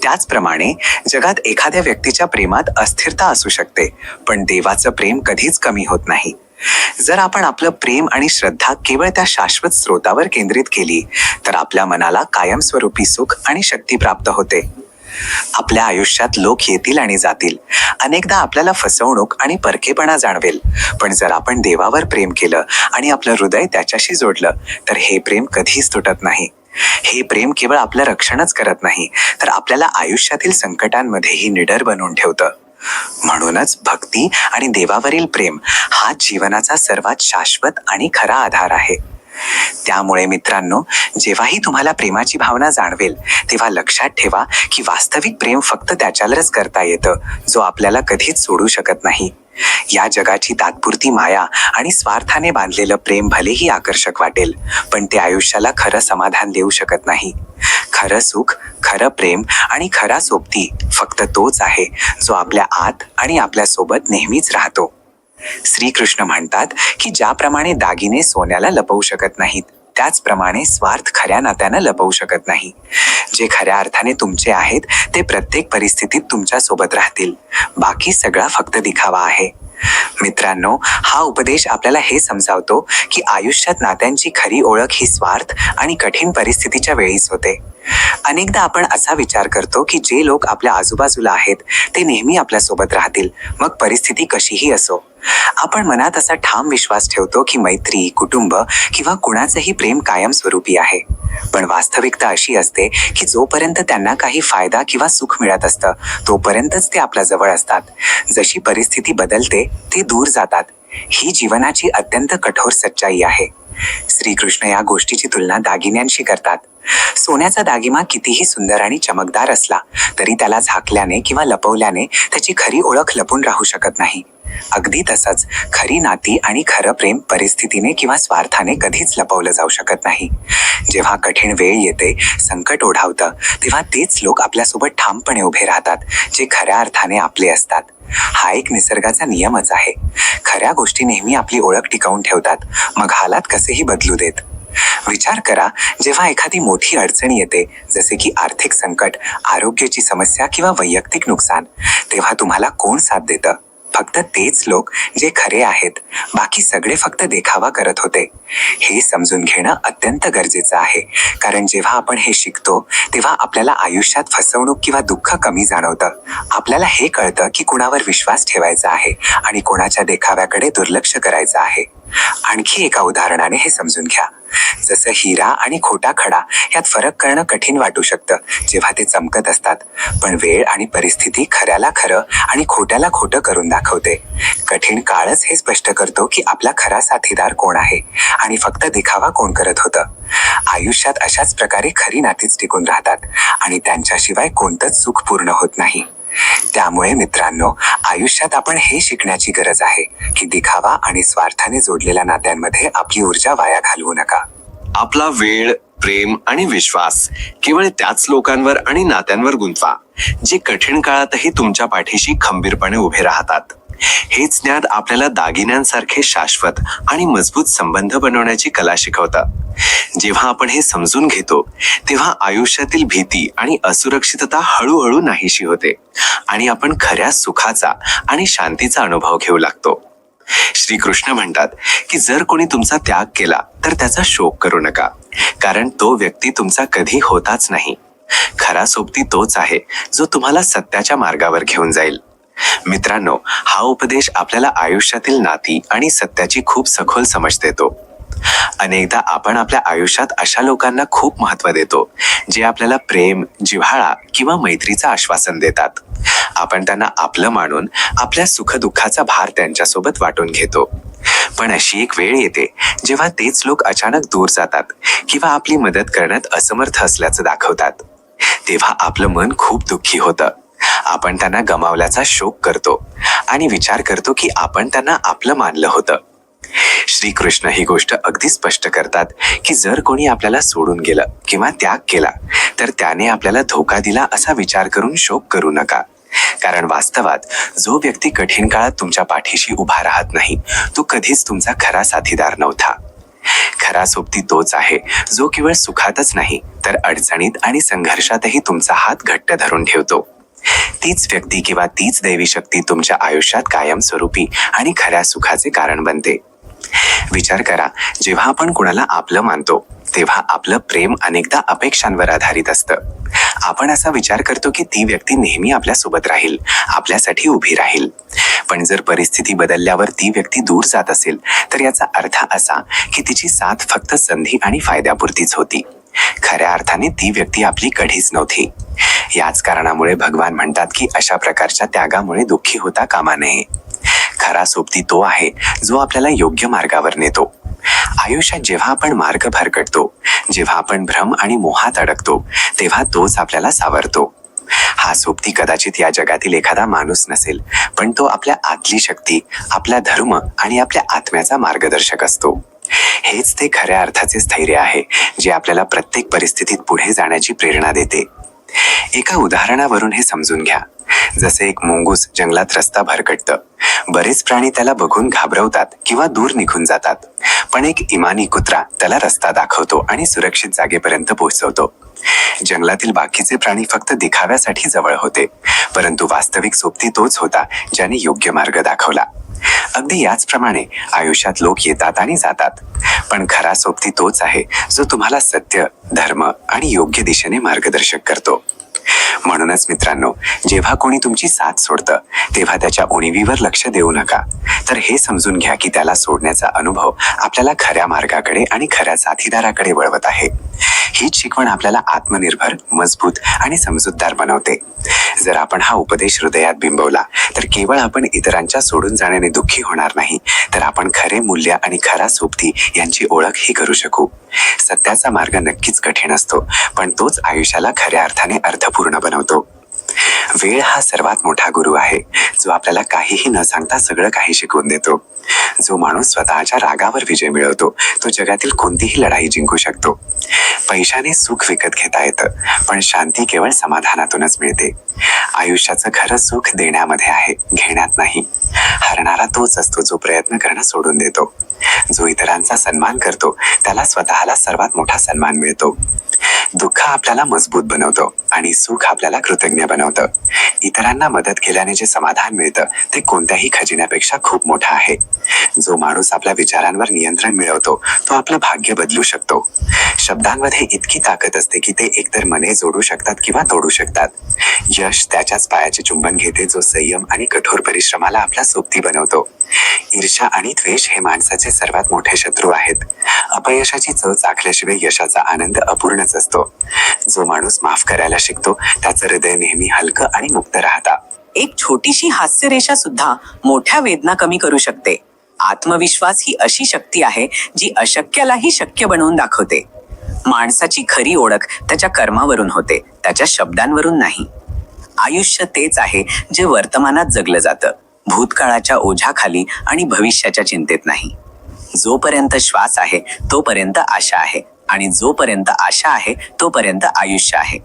त्याचप्रमाणे जगात एखाद्या व्यक्तीच्या प्रेमात अस्थिरता असू शकते, पण देवाचं प्रेम कधीच कमी होत नाही. जर आपण आपलं प्रेम आणि श्रद्धा केवळ त्या शाश्वत स्रोतावर केंद्रित केली तर आपल्या मनाला कायमस्वरूपी सुख आणि शक्ती प्राप्त होते. आपल्या आयुष्यात लोक येतील आणि जातील, अनेकदा आपल्याला फसवणूक आणि परकेपणा जाणवेल, पण जर आपण देवावर प्रेम केलं आणि आपलं हृदय त्याच्याशी जोडलं तर हे प्रेम कधीच तुटत नाही. हे प्रेम केवळ आपलं रक्षणच करत नाही, तर आपल्याला आयुष्यातील संकटांमध्येही निडर बनवून ठेवतं. म्हणूनच भक्ती आणि देवावरील प्रेम हा जीवनाचा सर्वात शाश्वत आणि खरा आधार आहे. त्यामुळे मित्रांनो, जेव्हाही तुम्हाला प्रेमाची भावना जाणवेल तेव्हा लक्षात ठेवा की वास्तविक प्रेम फक्त त्याच्यावरच करता येतं जो आपल्याला कधीच सोडू शकत नाही. या जगाची तात्पुरती माया आणि स्वार्थाने बांधलेलं प्रेम भलेही आकर्षक वाटेल, पण ते आयुष्याला खरं समाधान देऊ शकत नाही. खरं सुख, खरं प्रेम आणि खरा सोबती फक्त तोच आहे जो आपल्या आत आणि आपल्या सोबत नेहमीच राहतो. श्रीकृष्ण म्हणतात की ज्याप्रमाणे दागिने सोन्याला लपवू शकत नाहीत, त्याचप्रमाणे स्वार्थ खऱ्या नात्यानं लपवू शकत नाही. जे खऱ्या अर्थाने तुमचे आहेत ते प्रत्येक परिस्थितीत तुमच्या सोबत राहतील. बाकी सगळा फक्त दिखावा आहे. मित्रांनो, हा उपदेश आपल्याला हे समजावतो की आयुष्यात नात्यांची खरी ओळख ही स्वार्थ आणि कठीण परिस्थितीच्या वेळीच होते. अनेकदा आपण असा विचार करतो की जे लोक आपल्या आजूबाजूला आहेत ते नेहमी आपल्यासोबत राहतील, मग परिस्थिती कशीही असो. आपण मनात असा ठाम विश्वास ठेवतो की मैत्री, कुटुंब किंवा कुणाचंही प्रेम कायमस्वरूपी आहे. पण वास्तविकता अशी असते की जोपर्यंत त्यांना काही फायदा किंवा सुख मिळत असतं तोपर्यंतच ते आपल्या जवळ असतात. जशी परिस्थिती बदलते ते दूर जातात. ही जीवनाची अत्यंत कठोर सच्चाई आहे. श्रीकृष्ण या गोष्टीची तुलना दागिन्यांशी करतात. सोन्याचा दागिना कितीही सुंदर आणि चमकदार असला तरी त्याला झाकल्याने किंवा लपवल्याने त्याची खरी ओळख लपून राहू शकत नाही. अगदी तसंच खरी नाती आणि खरं प्रेम परिस्थितीने किंवा स्वार्थाने कधीच लपवलं जाऊ शकत नाही. जेव्हा कठीण वेळ येते, संकट ओढावतं, तेव्हा तेच लोक आपल्यासोबत ठामपणे उभे राहतात जे खऱ्या अर्थाने आपले असतात. हा एक निसर्गाचा नियमच आहे. खऱ्या गोष्टी नेहमी आपली ओळख टिकवून ठेवतात, मग हालात कसेही बदलू देत. विचार करा, जेव्हा एखादी मोठी अडचण येते, जसे की आर्थिक संकट, आरोग्याची समस्या किंवा वैयक्तिक नुकसान, तेव्हा तुम्हाला कोण साथ देतं? फक्त तेच लोक जे खरे आहेत. बाकी सगळे फक्त देखावा करत होते. हे समजून घेणं अत्यंत गरजेचं आहे, कारण जेव्हा आपण हे शिकतो तेव्हा आपल्याला आयुष्यात फसवणूक किंवा दुःख कमी जाणवतं. आपल्याला हे कळतं की कुणावर विश्वास ठेवायचा आहे आणि कोणाच्या देखाव्याकडे दुर्लक्ष करायचं आहे. आणखी एका उदाहरणाने हे समजून घ्या. जसं हिरा आणि खोटा खडा यात फरक करणं कठीण वाटू शकतं जेव्हा ते चमकत असतात, पण वेळ आणि परिस्थिती खऱ्याला खरं आणि खोट्याला खोटं करून दाखवते. कठीण काळच हे स्पष्ट करतो की आपला खरा साथीदार कोण आहे आणि फक्त दिखावा कोण करत होतं. आयुष्यात अशाच प्रकारे खरी नातीच टिकून राहतात आणि त्यांच्याशिवाय कोणतंच सुख पूर्ण होत नाही. त्यामुळे मित्रांनो, आयुष्यात आपण हे शिकण्याची गरज आहे की दिखावा आणि स्वार्थाने जोडलेल्या नात्यांमध्ये आपली ऊर्जा वाया घालवू नका. आपला वेळ, प्रेम आणि विश्वास केवळ त्याच लोकांवर आणि नात्यांवर गुंतवा जे कठीण काळातही तुमच्या पाठीशी खंबीरपणे उभे राहतात. हेच ज्ञान आपल्याला दागिन्यांसारखे शाश्वत आणि मजबूत संबंध बनवण्याची कला शिकवतं. जेव्हा आपण हे समजून घेतो तेव्हा आयुष्यातील भीती आणि असुरक्षितता हळूहळू नाहीशी होते आणि आपण खऱ्या सुखाचा आणि शांतीचा अनुभव घेऊ लागतो. श्रीकृष्ण म्हणतात की जर कोणी तुमचा त्याग केला तर त्याचा शोक करू नका, कारण तो व्यक्ती तुमचा कधी होताच नाही. खरा सोबती तोच आहे जो तुम्हाला सत्याच्या मार्गावर घेऊन जाईल. मित्रांनो, हा उपदेश आपल्याला आयुष्यातील नाती आणि सत्याची खूप सखोल समज देतो. अनेकदा आपण आपल्या आयुष्यात अशा लोकांना खूप महत्त्व देतो जे आपल्याला प्रेम, जिव्हाळा किंवा मैत्रीचं आश्वासन देतात. आपण त्यांना आपलं मानून आपल्या सुखदुःखाचा भार त्यांच्यासोबत वाटून घेतो. पण अशी एक वेळ येते जेव्हा तेच लोक अचानक दूर जातात किंवा आपली मदत करण्यात असमर्थ असल्याचं दाखवतात. तेव्हा आपलं मन खूप दुःखी होतं. आपण त्यांना गमावल्याचा शोक करतो आणि विचार करतो की आपण त्यांना आपलं मानलं होतं. श्रीकृष्ण ही गोष्ट अगदी स्पष्ट करतात की जर कोणी आपल्याला सोडून गेलं किंवा त्याग केला तर त्याने आपल्याला धोका दिला असा विचार करून शोक करू नका. कारण वास्तवात जो व्यक्ती कठीण काळात तुमच्या पाठीशी उभा राहत नाही तो कधीच तुमचा खरा साथीदार नव्हता. खरा सोबती तोच आहे जो केवळ सुखातच नाही तर अडचणीत आणि संघर्षातही तुमचा हात घट्ट धरून ठेवतो. तीच व्यक्ती किंवा तीच दैवी शक्ती तुमच्या आयुष्यात कायमस्वरूपी आणि खऱ्या सुखाचे कारण बनते. विचार करा, जेव्हा आपण कुणाला आपलं मानतो तेव्हा आपलं प्रेम अनेकदा अपेक्षांवर आधारित असतं. आपण असा विचार करतो की ती व्यक्ती नेहमी आपल्यासोबत राहील, आपल्यासाठी उभी राहील. पण जर परिस्थिती बदलल्यावर ती व्यक्ती दूर जात असेल तर याचा अर्थ असा की तिची साथ फक्त संधी आणि फायद्यापुरतीच होती. खऱ्या अर्थाने ती व्यक्ती आपली कधीच नव्हती. याच कारणामुळे भगवान म्हणतात की अशा प्रकारच्या त्यागामुळे दुःखी होता कामा नये. खरा सोबती तो आहे जो आपल्याला योग्य मार्गावर नेतो. आयुष्यात जेव्हा आपण मार्ग भरकटतो, जेव्हा आपण भ्रम आणि मोहात अडकतो तेव्हा तोच आपल्याला सावरतो. हा सोबती कदाचित या जगातील एखादा माणूस नसेल, पण तो आपल्या आतली शक्ती, आपला धर्म आणि आपल्या आत्म्याचा मार्गदर्शक असतो. हेच ते खऱ्या अर्थाचे स्थैर्य आहे जे आपल्याला प्रत्येक परिस्थितीत पुढे जाण्याची प्रेरणा देते. एका उदाहरणावरून हे समजून घ्या. जसे एक मुंगूस जंगलात रस्ता भरकटतं. बरेच प्राणी त्याला बघून घाबरवतात किंवा दूर निघून जातात, पण एक इमानी कुत्रा त्याला रस्ता दाखवतो आणि सुरक्षित जागेपर्यंत पोहोचवतो. जंगलातील बाकीचे प्राणी फक्त दिखाव्यासाठी जवळ होते, परंतु वास्तविक सोबती तोच होता ज्याने योग्य मार्ग दाखवला. अगदी याचप्रमाणे आयुष्यात लोक येतात आणि जातात, पण खरा सोबती तोच आहे जो तुम्हाला सत्य, धर्म आणि योग्य दिशेने मार्गदर्शक करतो. म्हणूनच मित्रांनो, जेव्हा कोणी तुमची साथ सोडतं तेव्हा त्याच्या उणिवीवर लक्ष देऊ नका, तर हे समजून घ्या की त्याला सोडण्याचा अनुभव आपल्याला खऱ्या मार्गाकडे आणि खऱ्या साथीदाराकडे वळवत आहे. हीच शिकवण आपल्याला आत्मनिर्भर, मजबूत आणि समजूतदार बनवते. जर आपण हा उपदेश हृदयात बिंबवला तर केवळ आपण इतरांच्या सोडून जाण्याने दुःखी होणार नाही, तर आपण खरे मूल्य आणि खरा सोबती यांची ओळखही करू शकू. सत्याचा मार्ग नक्कीच कठीण असतो, पण तोच आयुष्याला खऱ्या अर्थाने अर्थपूर्ण बनवतो. वेळ हा सर्वात मोठा गुरु आहे जो आपल्याला काहीही न सांगता सगळं काही शिकवून देतो. जो माणूस स्वतःच्या रागावर विजय मिळवतो तो जगातील कोणतीही लढाई जिंकू शकतो. पैशाने सुख विकत घेता येतं, पण शांती केवळ समाधानातूनच मिळते. आयुष्याचं खरं सुख देण्यामध्ये आहे, घेण्यात नाही. हरणारा तोच असतो जो प्रयत्न करणं सोडून देतो. जो इतरांचा सन्मान करतो त्याला स्वतःला सर्वात मोठा सन्मान मिळतो. दुःख आपल्याला मजबूत बनवतं आणि सुख आपल्याला कृतज्ञ बनवतं. इतरांना मदत केल्याने जे समाधान मिळतं ते कोणत्याही खजिन्यापेक्षा खूप मोठं आहे. जो माणूस आपल्या विचारांवर नियंत्रण मिळवतो तो आपलं भाग्य बदलू शकतो. शब्दांमध्ये इतकी ताकद असते की ते एकतर मने जोडू शकतात किंवा तोडू शकतात. यश त्याच्याच पायाचे चुंबन घेते जो संयम आणि कठोर परिश्रमाला आपला सोबती बनवतो. ईर्ष्या आणि द्वेष हे माणसाचे सर्वात मोठे शत्रू आहेत. अपयशाची चव चाखल्याशिवाय यशाचा आनंद अपूर्णच असतो. जो माणूस माफ करायला शिकतो त्याचं हृदय नेहमी हलकं आणि मुक्त राहतं. एक छोटीशी हास्यरेषा सुद्धा मोठ्या वेदना कमी करू शकते. आत्मविश्वास ही अशी शक्ती आहे जी अशक्यालाही शक्य बनवून दाखवते. माणसाची खरी ओळख त्याच्या कर्मावरून होते, त्याच्या शब्दांवरून नाही. आयुष्य तेच आहे जे वर्तमानात जगलं जातं, भूतकाळाच्या ओझ्याखाली आणि भविष्याच्या चिंतेत नाही. जोपर्यंत श्वास आहे तोपर्यंत आशा आहे, आणि जोपर्यंत आशा आहे तोपर्यंत आयुष्य आहे.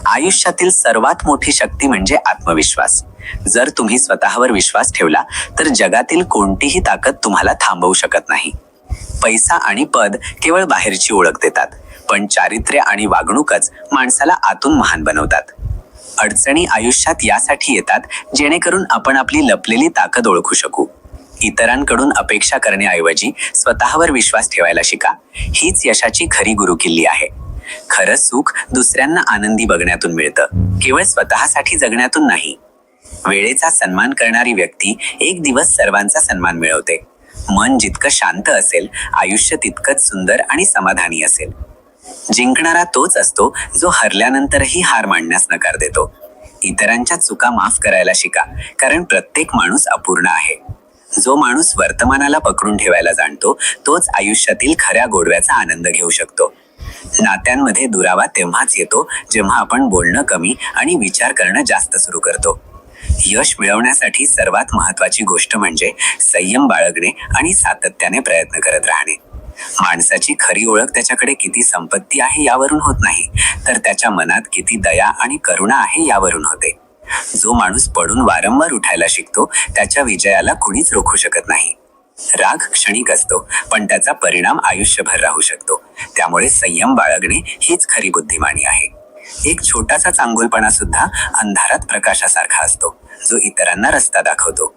आयुष्यातील सर्वात मोठी शक्ती म्हणजे आत्मविश्वास. जर तुम्ही स्वतःवर विश्वास ठेवला तर जगातील कोणतीही ताकद तुम्हाला थांबवू शकत नाही. पैसा आणि पद केवळ बाहेरची ओळख देतात, पण चारित्र्य आणि वागणूकच माणसाला आतून महान बनवतात. अडचणी आयुष्यात यासाठी येतात जेणेकरून आपण आपली लपलेली ताकद ओळखू शकू. इतरांकडून अपेक्षा करण्याऐवजी स्वतःवर विश्वास ठेवायला शिका. हीच यशाची खरी गुरुकिल्ली आहे. खरं सुख दुसऱ्यांना आनंदी बघण्यातून मिळतं, केवळ स्वतःसाठी जगण्यातून नाही. वेळेचा सन्मान करणारी व्यक्ती एक दिवस सर्वांचा सन्मान मिळवते. मन जितकं शांत असेल, आयुष्य तितकंच सुंदर आणि समाधानी असेल. जिंकणारा तोच असतो जो हरल्यानंतरही हार मानण्यास नकार देतो. इतरांच्या चुका माफ करायला शिका, कारण प्रत्येक माणूस अपूर्ण आहे. जो माणूस वर्तमानाला पकडून ठेवायला जाणतो तोच आयुष्यातील खऱ्या गोडव्याचा आनंद घेऊ शकतो. नात्यांमध्ये दुरावा तेव्हाच येतो जेव्हा आपण बोलणं कमी आणि विचार करणं जास्त सुरू करतो. यश मिळवण्यासाठी सर्वात महत्त्वाची गोष्ट म्हणजे संयम बाळगणे आणि सातत्याने प्रयत्न करत राहणे. माणसाची खरी ओळख त्याच्याकडे किती संपत्ती आहे यावरून होत नाही, तर त्याच्या मनात किती दया आणि करुणा आहे यावरून होते. जो माणूस पडून वारंवार उठायला शिकतो त्याच्या विजयाला कुणीच रोखू शकत नाही. राग क्षणिक असतो, पण त्याचा परिणाम आयुष्यभर राहू शकतो. त्यामुळे संयम बाळगणे हीच खरी बुद्धिमानी आहे. एक छोटासा चांगुलपणा सुद्धा अंधारात प्रकाशासारखा असतो, जो इतरांना रस्ता दाखवतो.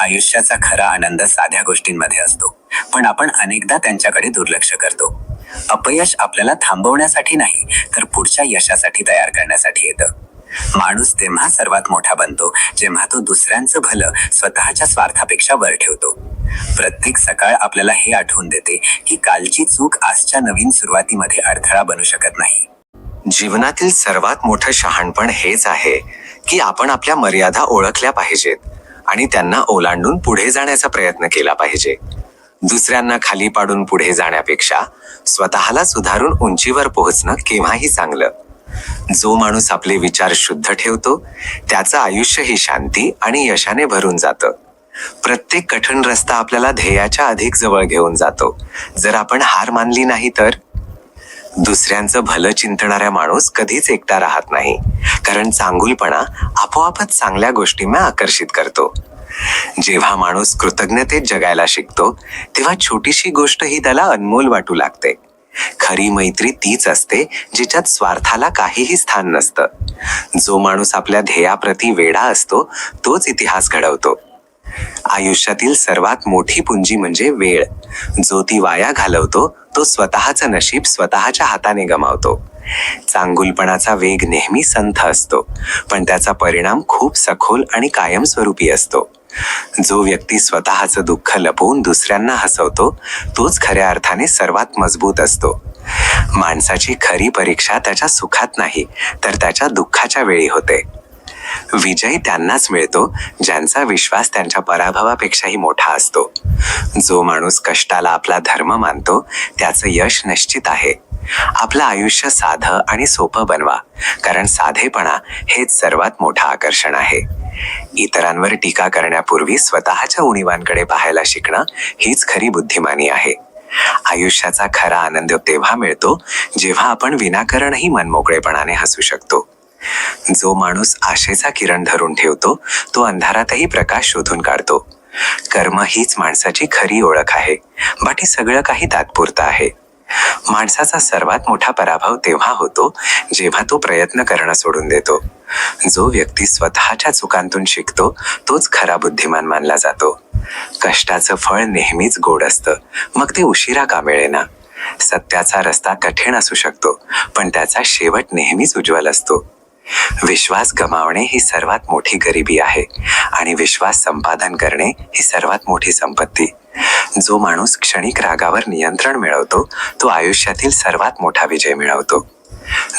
आयुष्याचा खरा आनंद साध्या गोष्टींमध्ये असतो, पण आपण अनेकदा त्यांच्याकडे दुर्लक्ष करतो. अपयश आपल्याला थांबवण्यासाठी नाही, तर पुढच्या यशासाठी तयार करण्यासाठी येतं. माणूस तेव्हा सर्वात मोठा बनतो जेव्हा तो दुसऱ्यांचं भलं स्वतःच्या स्वार्थापेक्षा वर ठेवतो. प्रत्येक सकाळ आपल्याला हे आठवून देते की कालची चूक आजच्या नवीन सुरुवातीमध्ये अडथळा बनू शकत नाही. जीवनातील सर्वात मोठं शहाणपण हेच आहे की आपण आपल्या मर्यादा ओळखल्या पाहिजेत आणि त्यांना ओलांडून पुढे जाण्याचा प्रयत्न केला पाहिजे. दुसऱ्यांना खाली पाडून पुढे जाण्यापेक्षा स्वतःला सुधारून उंचीवर पोहोचणं केव्हाही चांगलं. जो माणूस आपले विचार शुद्ध ठेवतो त्याचं आयुष्य ही शांती आणि यशाने भरून जातं. प्रत्येक कठीण रस्ता आपल्याला ध्येयाच्या अधिक जवळ घेऊन जातो. जर आपण हार मानली नाही तर दुसऱ्यांचं भलं चिंतणाऱ्या माणूस कधीच एकटा राहत नाही, कारण चांगुलपणा आपोआपच चांगल्या गोष्टींना आकर्षित करतो. जेव्हा माणूस कृतज्ञतेत जगायला शिकतो तेव्हा छोटीशी गोष्ट ही त्याला अनमोल वाटू लागते. खरी मैत्री तीच असते जिच्यात स्वार्थाला काहीही स्थान नसतं. जो माणूस आपल्या ध्येयाप्रती वेडा असतो तोच इतिहास घडवतो. आयुष्यातील सर्वात मोठी पुंजी म्हणजे वेळ. जो ती वाया घालवतो तो स्वतःचं नशीब स्वतःच्या हाताने गमावतो. चांगुलपणाचा वेग नेहमी संथ असतो, पण त्याचा परिणाम खूप सखोल आणि कायमस्वरूपी असतो. जो व्यक्ती स्वतःचं दुःख लपवून दुसऱ्यांना हसवतो तोच खऱ्या अर्थाने सर्वात मजबूत असतो. माणसाची खरी परीक्षा त्याच्या सुखात नाही, तर त्याच्या दुःखाच्या वेळी होते. विजय त्यांनाच मिळतो ज्यांचा विश्वास त्यांच्या पराभवापेक्षाही मोठा असतो. जो माणूस कष्टाला आपला धर्म मानतो त्याचं यश निश्चित आहे. आपलं आयुष्य साधं आणि सोपं बनवा, कारण साधेपणा हेच सर्वात मोठं आकर्षण आहे. इतरांवर टीका करण्यापूर्वी स्वतःच्या उणीवांकडे पाहायला शिकणं हीच खरी बुद्धिमानी आहे. आयुष्याचा खरा आनंद तेव्हा मिळतो जेव्हा आपण विनाकारणही मनमोकळेपणाने हसू शकतो. जो माणूस आशेचा किरण धरून ठेवतो तो अंधारातही प्रकाश शोधून काढतो. कर्म हीच माणसाची खरी ओळख आहे. बाकी सगळं काही तात्पुरतं आहे. माणसाचा सर्वात मोठा पराभव तेव्हा होतो जेव्हा तो प्रयत्न करणं सोडून देतो. जो व्यक्ती स्वतःच्या चुकांतून शिकतो तोच खरा बुद्धिमान मानला जातो. कष्टाचं फळ नेहमीच गोड असतं, मग ते उशिरा का मिळेना. सत्याचा रस्ता कठीण असू शकतो, पण त्याचा शेवट नेहमीच उज्ज्वल असतो. विश्वास गमावणे ही सर्वात मोठी गरिबी आहे आणि विश्वास संपादन करणे ही सर्वात मोठी संपत्ती. जो माणूस क्षणिक रागावर नियंत्रण मिळवतो तो आयुष्यातील सर्वात मोठा विजय मिळवतो.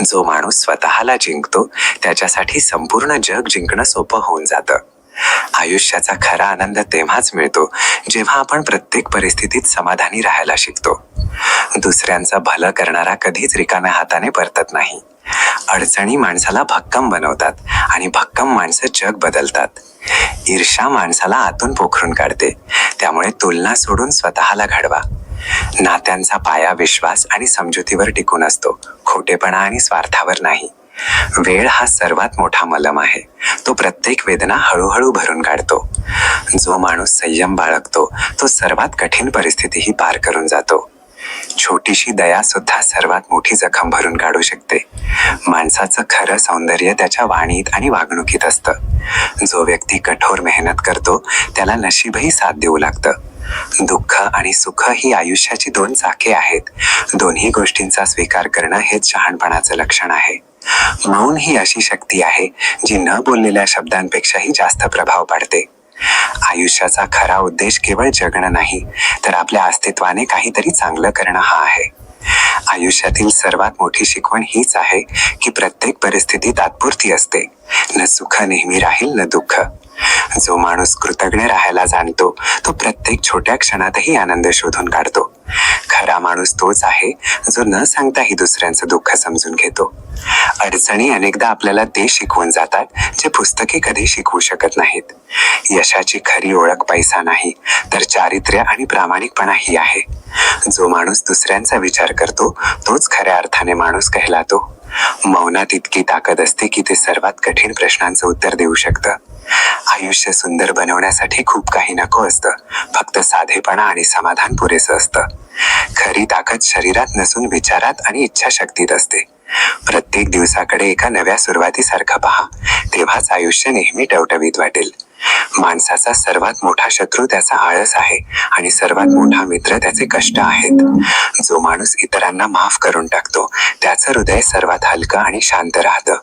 जो माणूस स्वतःला जिंकतो त्याच्यासाठी संपूर्ण जग जिंकणं सोपं होऊन जातं. आयुष्याचा खरा आनंद तेव्हाच मिळतो जेव्हा आपण प्रत्येक परिस्थितीत समाधानी राहायला शिकतो. दुसऱ्यांचं भलं करणारा कधीच रिकाम्या हाताने परतत नाही. अडचणी माणसाला भक्कम बनवतात आणि भक्कम माणसं जग बदलतात. ईर्ष्या माणसाला आतून पोखरून काढते, त्यामुळे तुलना सोडून स्वतःला घडवा. नात्यांचा पाया विश्वास आणि समजुतीवर टिकून असतो, खोटेपणा आणि स्वार्थावर नाही. वेळ हा सर्वात मोठा मलम आहे. तो प्रत्येक वेदना हळूहळू भरून काढतो. जो माणूस संयम बाळगतो तो सर्वात कठीण परिस्थितीही पार करून जातो. छोटीशी दया सुद्धा सर्वात मोठी जखम भरून काढू शकते. माणसाचं खरं सौंदर्य त्याच्या वाणीत आणि वागणुकीत असतं. जो व्यक्ती कठोर मेहनत करतो त्याला नशीबही साथ देऊ लागतं. दुःख आणि सुख ही आयुष्याची दोन चाके आहेत. दोन्ही गोष्टींचा स्वीकार करणं हेच शहाणपणाचं लक्षण आहे. मौन ही अशी शक्ती आहे जी न बोललेल्या शब्दांपेक्षाही जास्त प्रभाव पाडते. आयुष्याचा खरा उद्देश केवळ जगणं नाही तर आपल्या अस्तित्वाने काहीतरी चांगलं करणं हा आहे. आयुष्यातील सर्वात मोठी शिकवण हीच आहे की प्रत्येक परिस्थिती तात्पुरती असते. न सुख नेहमी राहील न दुःख. जो माणूस कृतज्ञ राहायला जाणतो तो प्रत्येक छोट्या क्षणातही आनंद शोधून काढतो. खरा माणूस तोच आहे जो न सांगताही दुसऱ्यांचं दुःख समजून घेतो. अडचणी अनेकदा आपल्याला ते शिकवून जातात जे पुस्तके कधी शिकवू शकत नाहीत. यशाची खरी ओळख पैसा नाही तर चारित्र्य आणि प्रामाणिकपणा ही आहे. जो माणूस दुसऱ्यांचा विचार करतो तोच खऱ्या अर्थाने माणूस कहलातो. मौनात इतकी ताकद असते की ते सर्वात कठीण प्रश्नांचं उत्तर देऊ शकतं. आयुष्य सुंदर बनवण्यासाठी खूप काही नको असतं. फक्त साधेपणा आणि समाधान पुरेसं असतं. खरी ताकद शरीरात नसून विचारात आणि इच्छाशक्तीत असते. प्रत्येक दिवसाकडे एका नव्या सुरुवातीसारखं पहा, तेव्हाच आयुष्य नेहमी टवटवीत वाटेल. माणसाचा सर्वात मोठा शत्रू त्याचा आळस आहे आणि सर्वात मोठा मित्र त्याचे कष्ट आहेत. जो माणूस इतरांना माफ करून टाकतो त्याचं हृदय सर्वात हलकं आणि शांत राहतं.